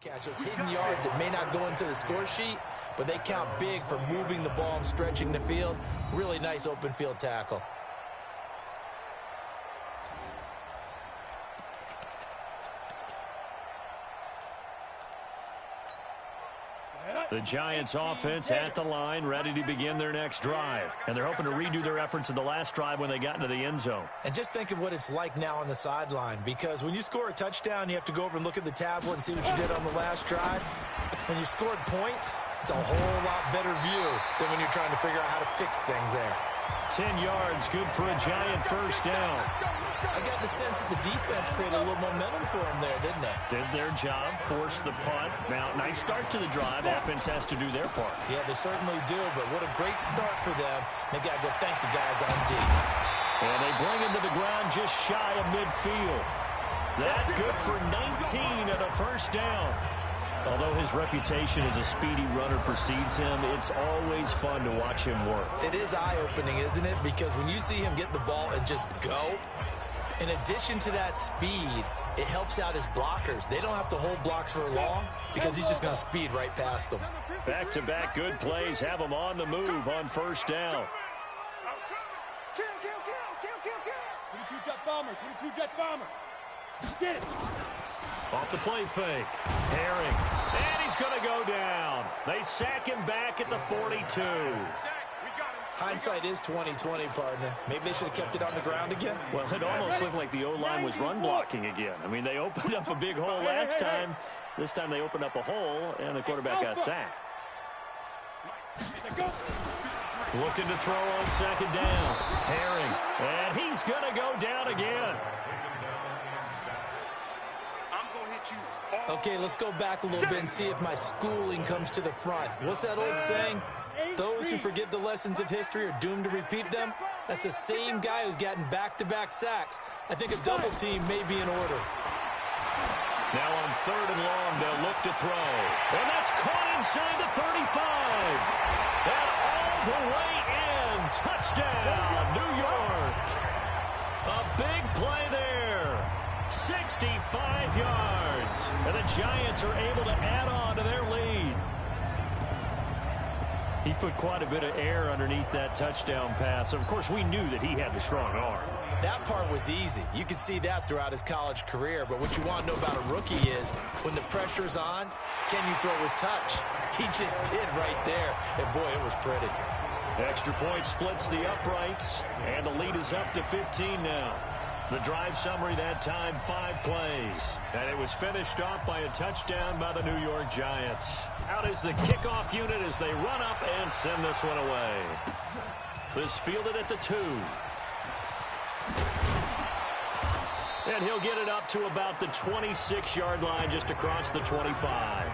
Speaker 3: Catch those hidden yards that may not go into the score sheet, but they count big for moving the ball and stretching the field. Really nice open field tackle.
Speaker 2: The Giants offense at the line, ready to begin their next drive. And they're hoping to redo their efforts in the last drive when they got into the end zone.
Speaker 3: And just think of what it's like now on the sideline, because when you score a touchdown, you have to go over and look at the tablet and see what you did on the last drive. When you scored points, it's a whole lot better view than when you're trying to figure out how to fix things there.
Speaker 2: 10 yards, good for a Giant first down.
Speaker 3: I got the sense that the defense created a little momentum for them there, didn't they?
Speaker 2: Did their job, forced the punt. Now, nice start to the drive. Offense has to do their part.
Speaker 3: Yeah, they certainly do, but what a great start for them. They got to go thank the guys on D.
Speaker 2: And they bring him to the ground just shy of midfield. That good for 19 and a first down. Although his reputation as a speedy runner precedes him, it's always fun to watch him work.
Speaker 3: It is eye-opening, isn't it? Because when you see him get the ball and just go, in addition to that speed, it helps out his blockers. They don't have to hold blocks for long because he's just going to speed right past them.
Speaker 2: Back-to-back good plays have him on the move on first down.
Speaker 5: Kill.
Speaker 4: 22 jet bomber, 22 jet bomber. Get it.
Speaker 2: Off the play fake. Herring. And he's going to go down. They sack him back at the 42.
Speaker 3: Hindsight is 20/20, partner. Maybe they should have kept it on the ground again.
Speaker 2: Well, it almost looked like the O-line was run blocking again. I mean, they opened up a big hole last time. This time they opened up a hole, and the quarterback got sacked. Looking to throw on second down. Herring. And he's going to go down again.
Speaker 3: Okay, let's go back a little bit and see if my schooling comes to the front. What's that old saying? Those who forget the lessons of history are doomed to repeat them. That's the same guy who's gotten back-to-back sacks. I think a double team may be in order.
Speaker 2: Now on third and long, they'll look to throw. And that's caught inside the 35. And all the way in. Touchdown, New York. A big play there. 65 yards. And the Giants are able to add on to their lead. He put quite a bit of air underneath that touchdown pass. Of course, we knew that he had the strong arm.
Speaker 3: That part was easy. You could see that throughout his college career. But what you want to know about a rookie is when the pressure's on, can you throw with touch? He just did right there. And, boy, it was pretty.
Speaker 2: Extra point splits the uprights. And the lead is up to 15 now. The drive summary that time, 5 plays. And it was finished off by a touchdown by the New York Giants. Out is the kickoff unit as they run up and send this one away. This fielded at the 2. And he'll get it up to about the 26-yard line just across the 25.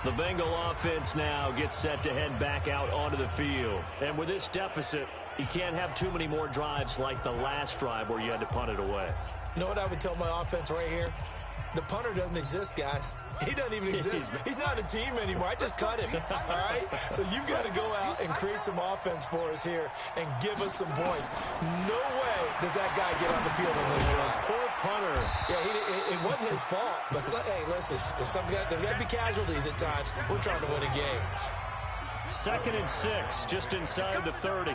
Speaker 2: The Bengal offense now gets set to head back out onto the field. And with this deficit, you can't have too many more drives like the last drive where you had to punt it away.
Speaker 3: You know what I would tell my offense right here? The punter doesn't exist, guys. He doesn't even exist. He's not a team anymore. I just cut him, all right? So you've got to go out and create some offense for us here and give us some points. No way does that guy get on the field in this drive.
Speaker 2: Poor punter.
Speaker 3: Yeah, it wasn't his fault. But, hey, listen, there's got to be casualties at times. We're trying to win a game.
Speaker 2: 2nd and 6, just inside the 30.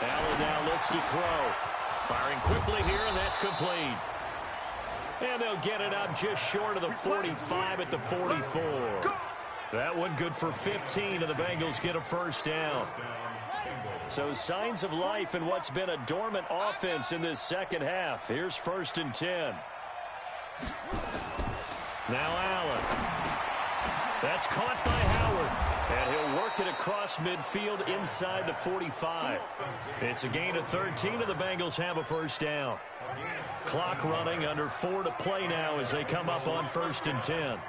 Speaker 2: Allen now looks to throw. Firing quickly here, and that's complete. And they'll get it up just short of the 45 at the 44. That one good for 15, and the Bengals get a first down. So signs of life in what's been a dormant offense in this second half. Here's 1st and 10. Now Allen. That's caught by Howard. And he'll work it across midfield inside the 45. It's a gain of 13, and the Bengals have a first down. Clock running, under 4 to play now as they come up on 1st and 10.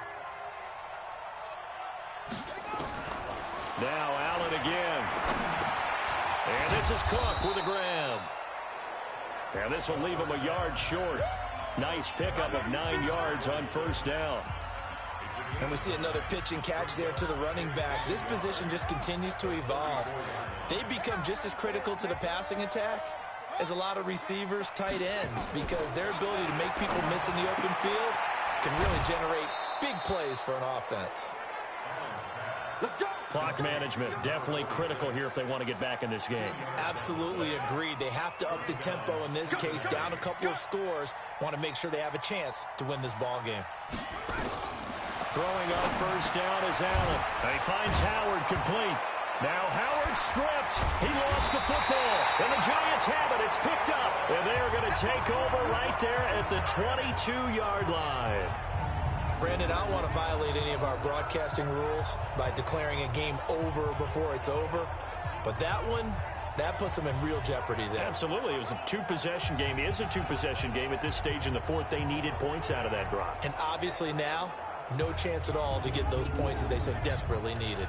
Speaker 2: Now Allen again. And this is Cook with a grab. And this will leave him a yard short. Nice pickup of 9 yards on first down.
Speaker 3: And we see another pitch and catch there to the running back. This position just continues to evolve. They become just as critical to the passing attack is a lot of receivers, tight ends, because their ability to make people miss in the open field can really generate big plays for an offense.
Speaker 5: Let's go.
Speaker 2: Clock management, definitely critical here if they want to get back in this game.
Speaker 3: Absolutely agreed. They have to up the tempo in this case, down a couple of scores. Want to make sure they have a chance to win this ball game.
Speaker 2: Throwing on first down is Allen. He finds Howard complete. Now Howard stripped. He lost the football. And the Giants have it. It's picked up. And they are going to take over right there at the 22-yard line.
Speaker 3: Brandon, I don't want to violate any of our broadcasting rules by declaring a game over before it's over. But that one, that puts them in real jeopardy there.
Speaker 2: Absolutely. It was a two-possession game. It is a two-possession game at this stage in the fourth. They needed points out of that drive.
Speaker 3: And obviously now, no chance at all to get those points that they so desperately needed.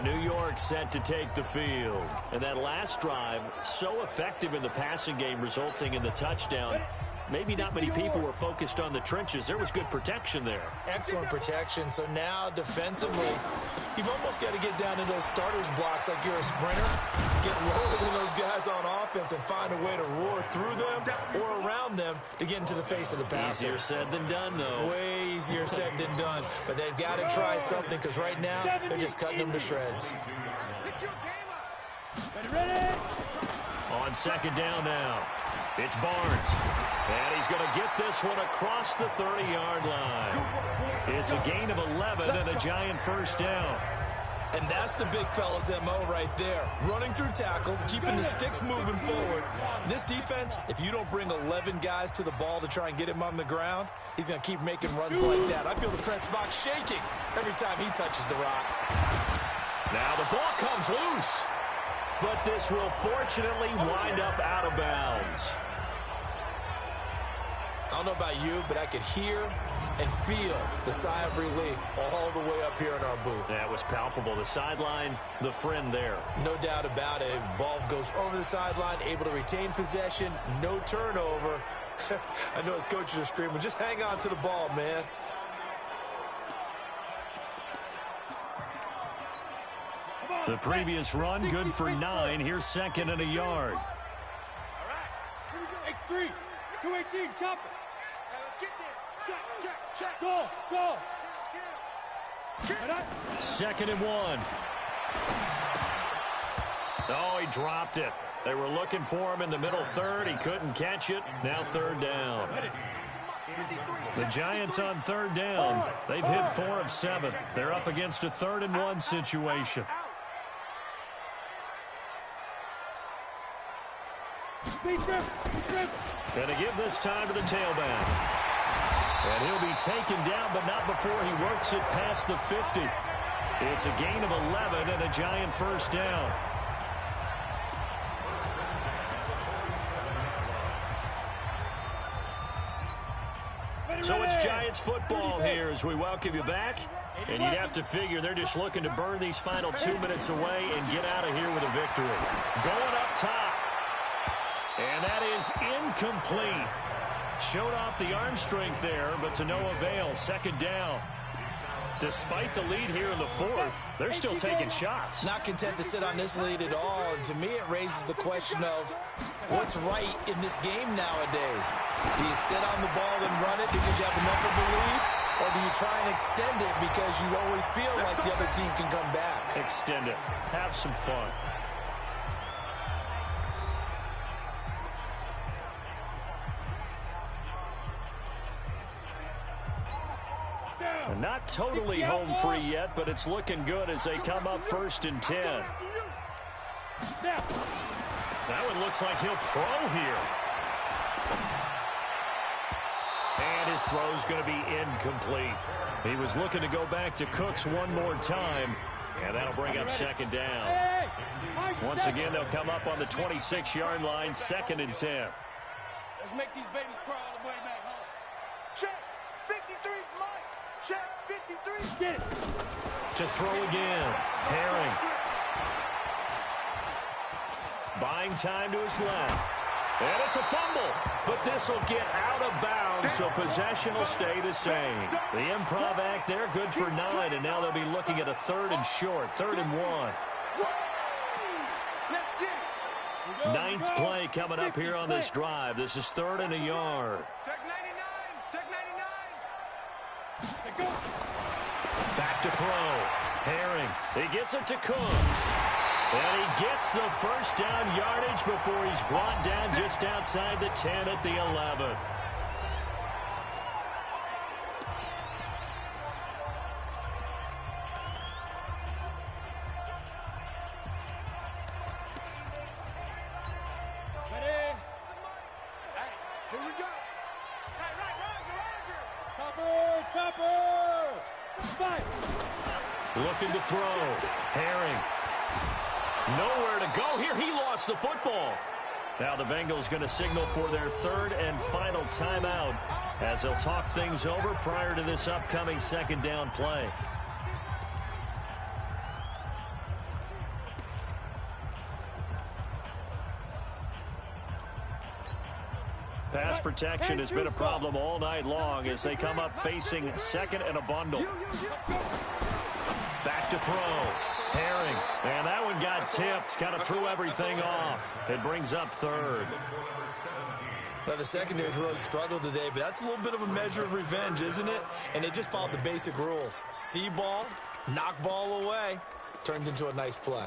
Speaker 2: New York set to take the field. And that last drive, so effective in the passing game, resulting in the touchdown. Maybe not many people were focused on the trenches. There was good protection there.
Speaker 3: Excellent protection. So now defensively, you've almost got to get down to those starters blocks like you're a sprinter. Get lower than those guys on offense and find a way to roar through them or around them to get into the face of the passer.
Speaker 2: Easier said than done, though.
Speaker 3: Way easier said than done. But they've got to try something because right now they're just cutting them to shreds.
Speaker 5: Pick your game up. Ready?
Speaker 2: On second down now, it's Barnes. And he's going to get this one across the 30-yard line. It's a gain of 11 and a Giant first down.
Speaker 3: And that's the big fella's MO right there. Running through tackles, keeping the sticks moving forward. This defense, if you don't bring 11 guys to the ball to try and get him on the ground, he's going to keep making runs like that. I feel the press box shaking every time he touches the rock.
Speaker 2: Now the ball comes loose. But this will fortunately wind up out of bounds.
Speaker 3: I don't know about you, but I could hear and feel the sigh of relief all the way up here in our booth.
Speaker 2: That was palpable. The sideline, the friend there.
Speaker 3: No doubt about it. Ball goes over the sideline, able to retain possession, no turnover. I know his coaches are screaming, just hang on to the ball, man.
Speaker 2: The previous run, good for 9. Here's second and a yard.
Speaker 5: All right.
Speaker 4: X3, 218, chop it.
Speaker 5: Let's get there. Check.
Speaker 4: Go.
Speaker 2: Second and 1. Oh, he dropped it. They were looking for him in the middle third. He couldn't catch it. Now third down. The Giants on third down. They've hit 4 of 7. They're up against a 3rd and 1 situation. Going to give this time to the tailback. And he'll be taken down, but not before he works it past the 50. It's a gain of 11 and a Giant first down. So it's Giants football here as we welcome you back. And you'd have to figure they're just looking to burn these final 2 minutes away and get out of here with a victory. Going up top. And that is incomplete. Showed off the arm strength there, but to no avail. Second down. Despite the lead here in the fourth, they're still taking shots.
Speaker 3: Not content to sit on this lead at all. And to me, it raises the question of what's right in this game nowadays. Do you sit on the ball and run it because you have enough of the lead? Or do you try and extend it because you always feel like the other team can come back?
Speaker 2: Extend it. Have some fun. And not totally home free yet, but it's looking good as they come up 1st and 10. That one looks like he'll throw here. And his throw's going to be incomplete. He was looking to go back to Cooks one more time, and that'll bring up second down. Once again, they'll come up on the 26-yard line, 2nd and 10.
Speaker 4: Let's make these babies cry all the way back home.
Speaker 5: Check. 53's Mike. Check. 53.
Speaker 4: Get it.
Speaker 2: To throw again. Herring. Buying time to his left. And it's a fumble. But this will get out of bounds, so possession will stay the same. The improv act there, good for 9, and now they'll be looking at a 3rd and short, 3rd and 1.
Speaker 5: 1. Let's get it.
Speaker 2: 9th play coming up here on this drive. This is 3rd and a yard.
Speaker 5: Check 99. Check 99.
Speaker 2: Back to throw. Herring. He gets it to Cooks. And he gets the first down yardage before he's brought down just outside the 10 at the 11. Looking to throw. Herring. Nowhere to go here. He lost the football. Now the Bengals going to signal for their 3rd and final timeout as they'll talk things over prior to this upcoming 2nd down play. Pass protection has been a problem all night long as they come up facing 2nd and a bundle. Back to throw. Herring. And that one got tipped. Kind of threw everything off. It brings up 3rd.
Speaker 3: Well, the secondary's really struggled today, but that's a little bit of a measure of revenge, isn't it? And they just followed the basic rules. See ball, knock ball away. Turned into a nice play.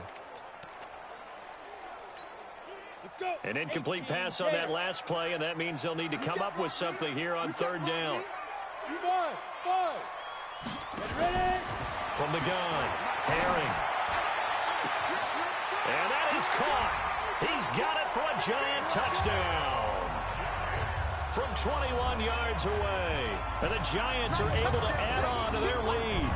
Speaker 2: An incomplete pass on that last play, and that means they'll need to come up with something here on 3rd down. From the gun, Herring. And that is caught. He's got it for a giant touchdown. From 21 yards away. And the Giants are able to add on to their lead.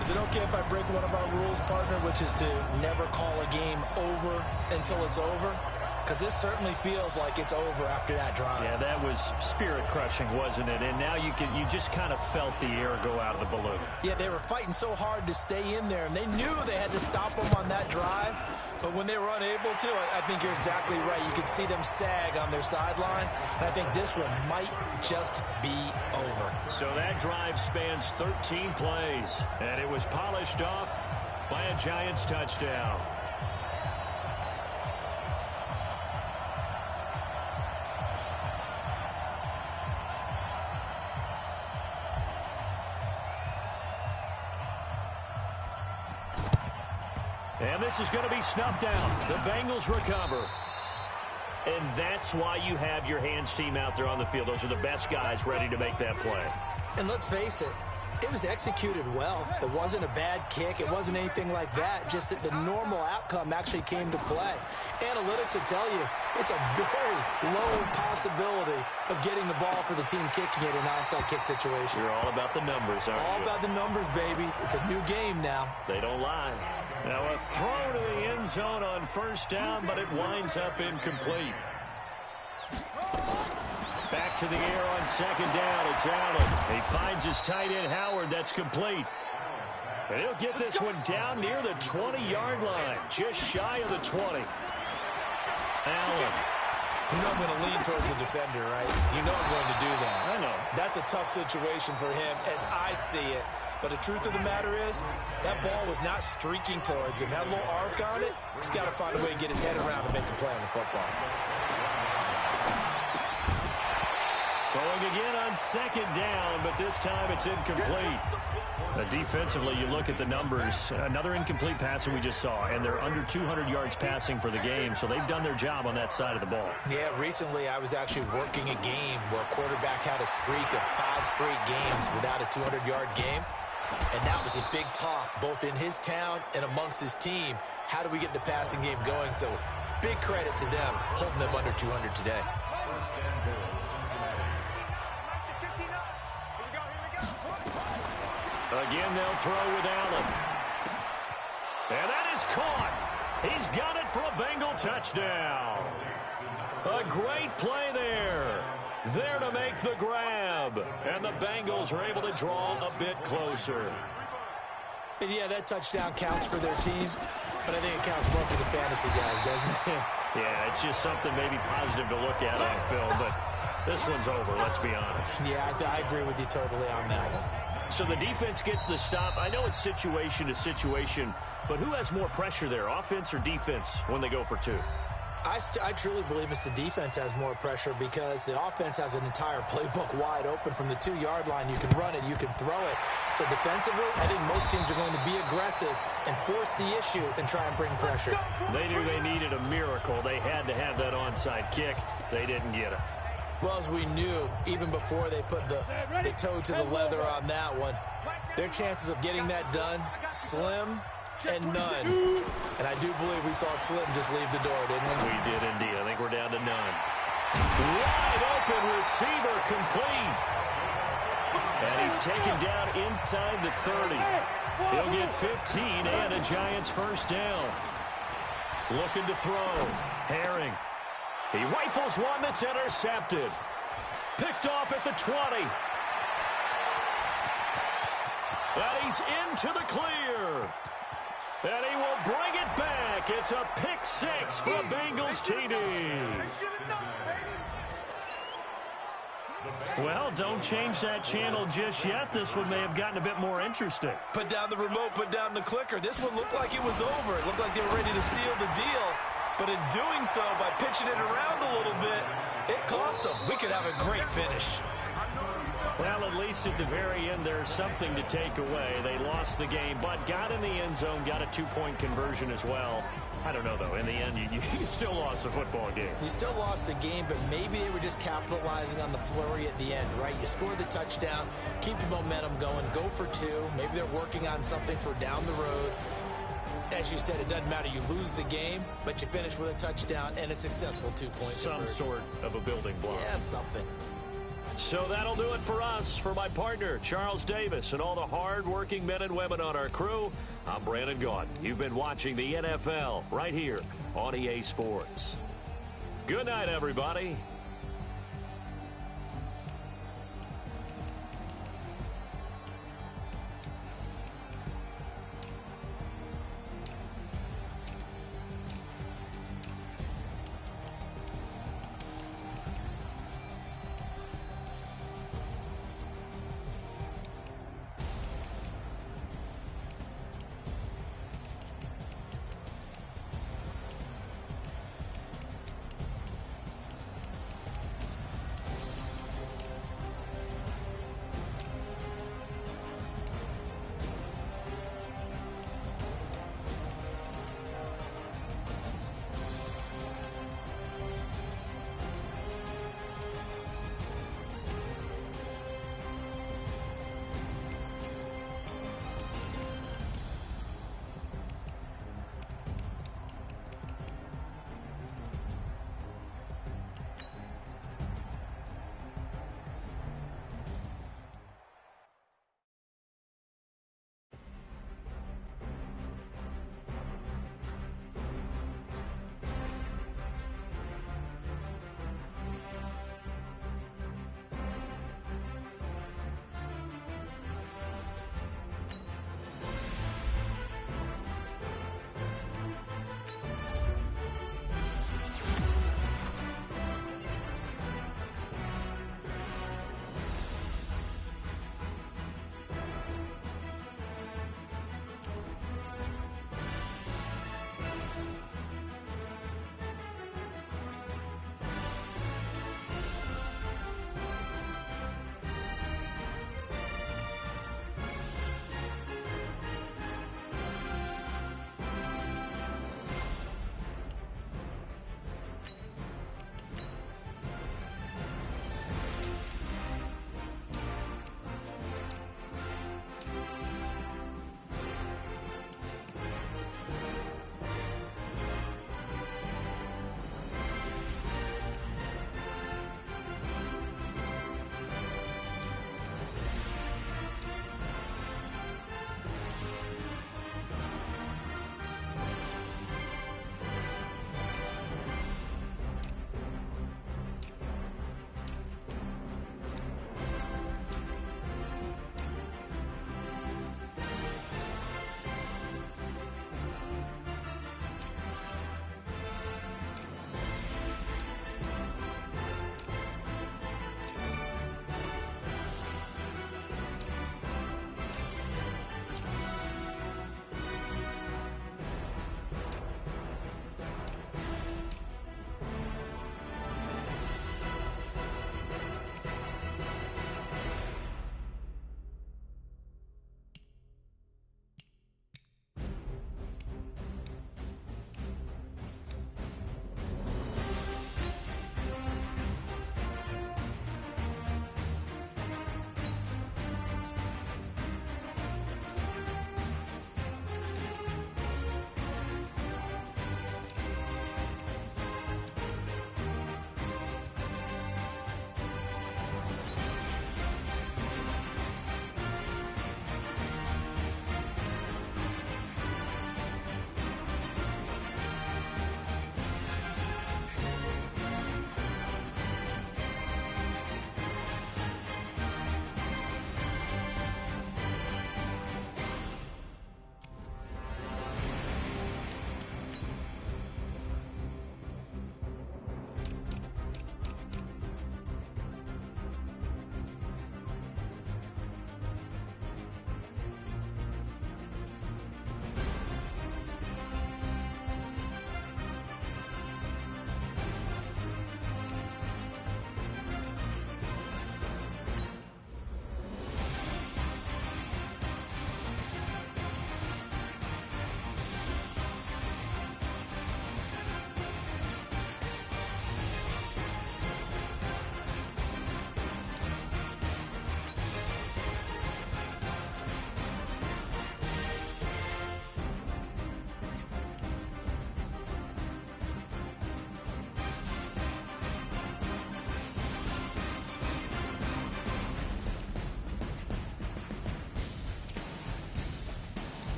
Speaker 3: Is it okay if I break one of our rules, partner, which is to never call a game over until it's over? Because this certainly feels like it's over after that drive.
Speaker 2: Yeah, that was spirit-crushing, wasn't it? And now you just kind of felt the air go out of the balloon.
Speaker 3: Yeah, they were fighting so hard to stay in there, and they knew they had to stop them on that drive. But when they were unable to, I think you're exactly right. You could see them sag on their sideline, and I think this one might just be over.
Speaker 2: So that drive spans 13 plays, and it was polished off by a Giants touchdown. And this is going to be snuffed out. The Bengals recover. And that's why you have your hands team out there on the field. Those are the best guys ready to make that play.
Speaker 3: And let's face it, it was executed well. It wasn't a bad kick. It wasn't anything like that. Just that the normal outcome actually came to play. Analytics will tell you it's a very low possibility of getting the ball for the team kicking it in an onside kick situation.
Speaker 2: You're all about the numbers, aren't you?
Speaker 3: All about the numbers, baby. It's a new game now.
Speaker 2: They don't lie. Now a throw to the end zone on 1st down, but it winds up incomplete. Back to the air on 2nd down. It's Allen. He finds his tight end, Howard. That's complete. And he'll get this one down near the 20-yard line, just shy of the 20. Allen.
Speaker 3: You know I'm going to lean towards the defender, right? You know I'm going to do that.
Speaker 2: I know.
Speaker 3: That's a tough situation for him as I see it. But the truth of the matter is, that ball was not streaking towards him. Had a little arc on it. He's got to find a way to get his head around and make a play on the football.
Speaker 2: Throwing again on 2nd down, but this time it's incomplete. Defensively, you look at the numbers. Another incomplete pass that we just saw, and they're under 200 yards passing for the game, so they've done their job on that side of the ball.
Speaker 3: Yeah, recently I was actually working a game where a quarterback had a streak of 5 straight games without a 200-yard game. And that was a big talk, both in his town and amongst his team. How do we get the passing game going? So big credit to them, holding them under 200 today.
Speaker 2: Again, they'll throw with Allen. And that is caught. He's got it for a Bengal touchdown. A great play there. There to make the grab. And the Bengals are able to draw a bit closer.
Speaker 3: And yeah, that touchdown counts for their team, but I think it counts more for the fantasy guys, doesn't it?
Speaker 2: Yeah, it's just something maybe positive to look at on film, but this one's over, let's be honest.
Speaker 3: Yeah, I agree with you totally on that one.
Speaker 2: So the defense gets the stop. I know it's situation to situation, but who has more pressure there, offense or defense, when they go for 2?
Speaker 3: I truly believe it's the defense has more pressure because the offense has an entire playbook wide open from the 2-yard line. You can run it, you can throw it. So defensively, I think most teams are going to be aggressive and force the issue and try and bring pressure.
Speaker 2: They knew they needed a miracle. They had to have that onside kick. They didn't get it.
Speaker 3: Well, as we knew, even before they put the toe to the leather on that one, their chances of getting that done, slim and none. And I do believe we saw Slim just leave the door, didn't we?
Speaker 2: We did indeed. I think we're down to none. Wide open receiver complete. And he's taken down inside the 30. He'll get 15 and a Giants first down. Looking to throw. Herring. He rifles one that's intercepted. Picked off at the 20. And he's into the clear. And he will bring it back. It's a pick six for Bengals TD. Well, don't change that channel just yet. This one may have gotten a bit more interesting.
Speaker 3: Put down the remote, put down the clicker. This one looked like it was over. It looked like they were ready to seal the deal. But in doing so, by pitching it around a little bit, it cost them. We could have a great finish.
Speaker 2: Well, at least at the very end, there's something to take away. They lost the game, but got in the end zone, got a 2-point conversion as well. I don't know, though. In the end, you still lost the football game.
Speaker 3: You still lost the game, but maybe they were just capitalizing on the flurry at the end, right? You score the touchdown, keep the momentum going, go for 2. Maybe they're working on something for down the road. As you said, it doesn't matter. You lose the game, but you finish with a touchdown and a successful 2-point
Speaker 2: Some sort of a building block.
Speaker 3: Yeah, something.
Speaker 2: So that'll do it for us. For my partner, Charles Davis, and all the hard-working men and women on our crew, I'm Brandon Gaudin. You've been watching the NFL right here on EA Sports. Good night, everybody.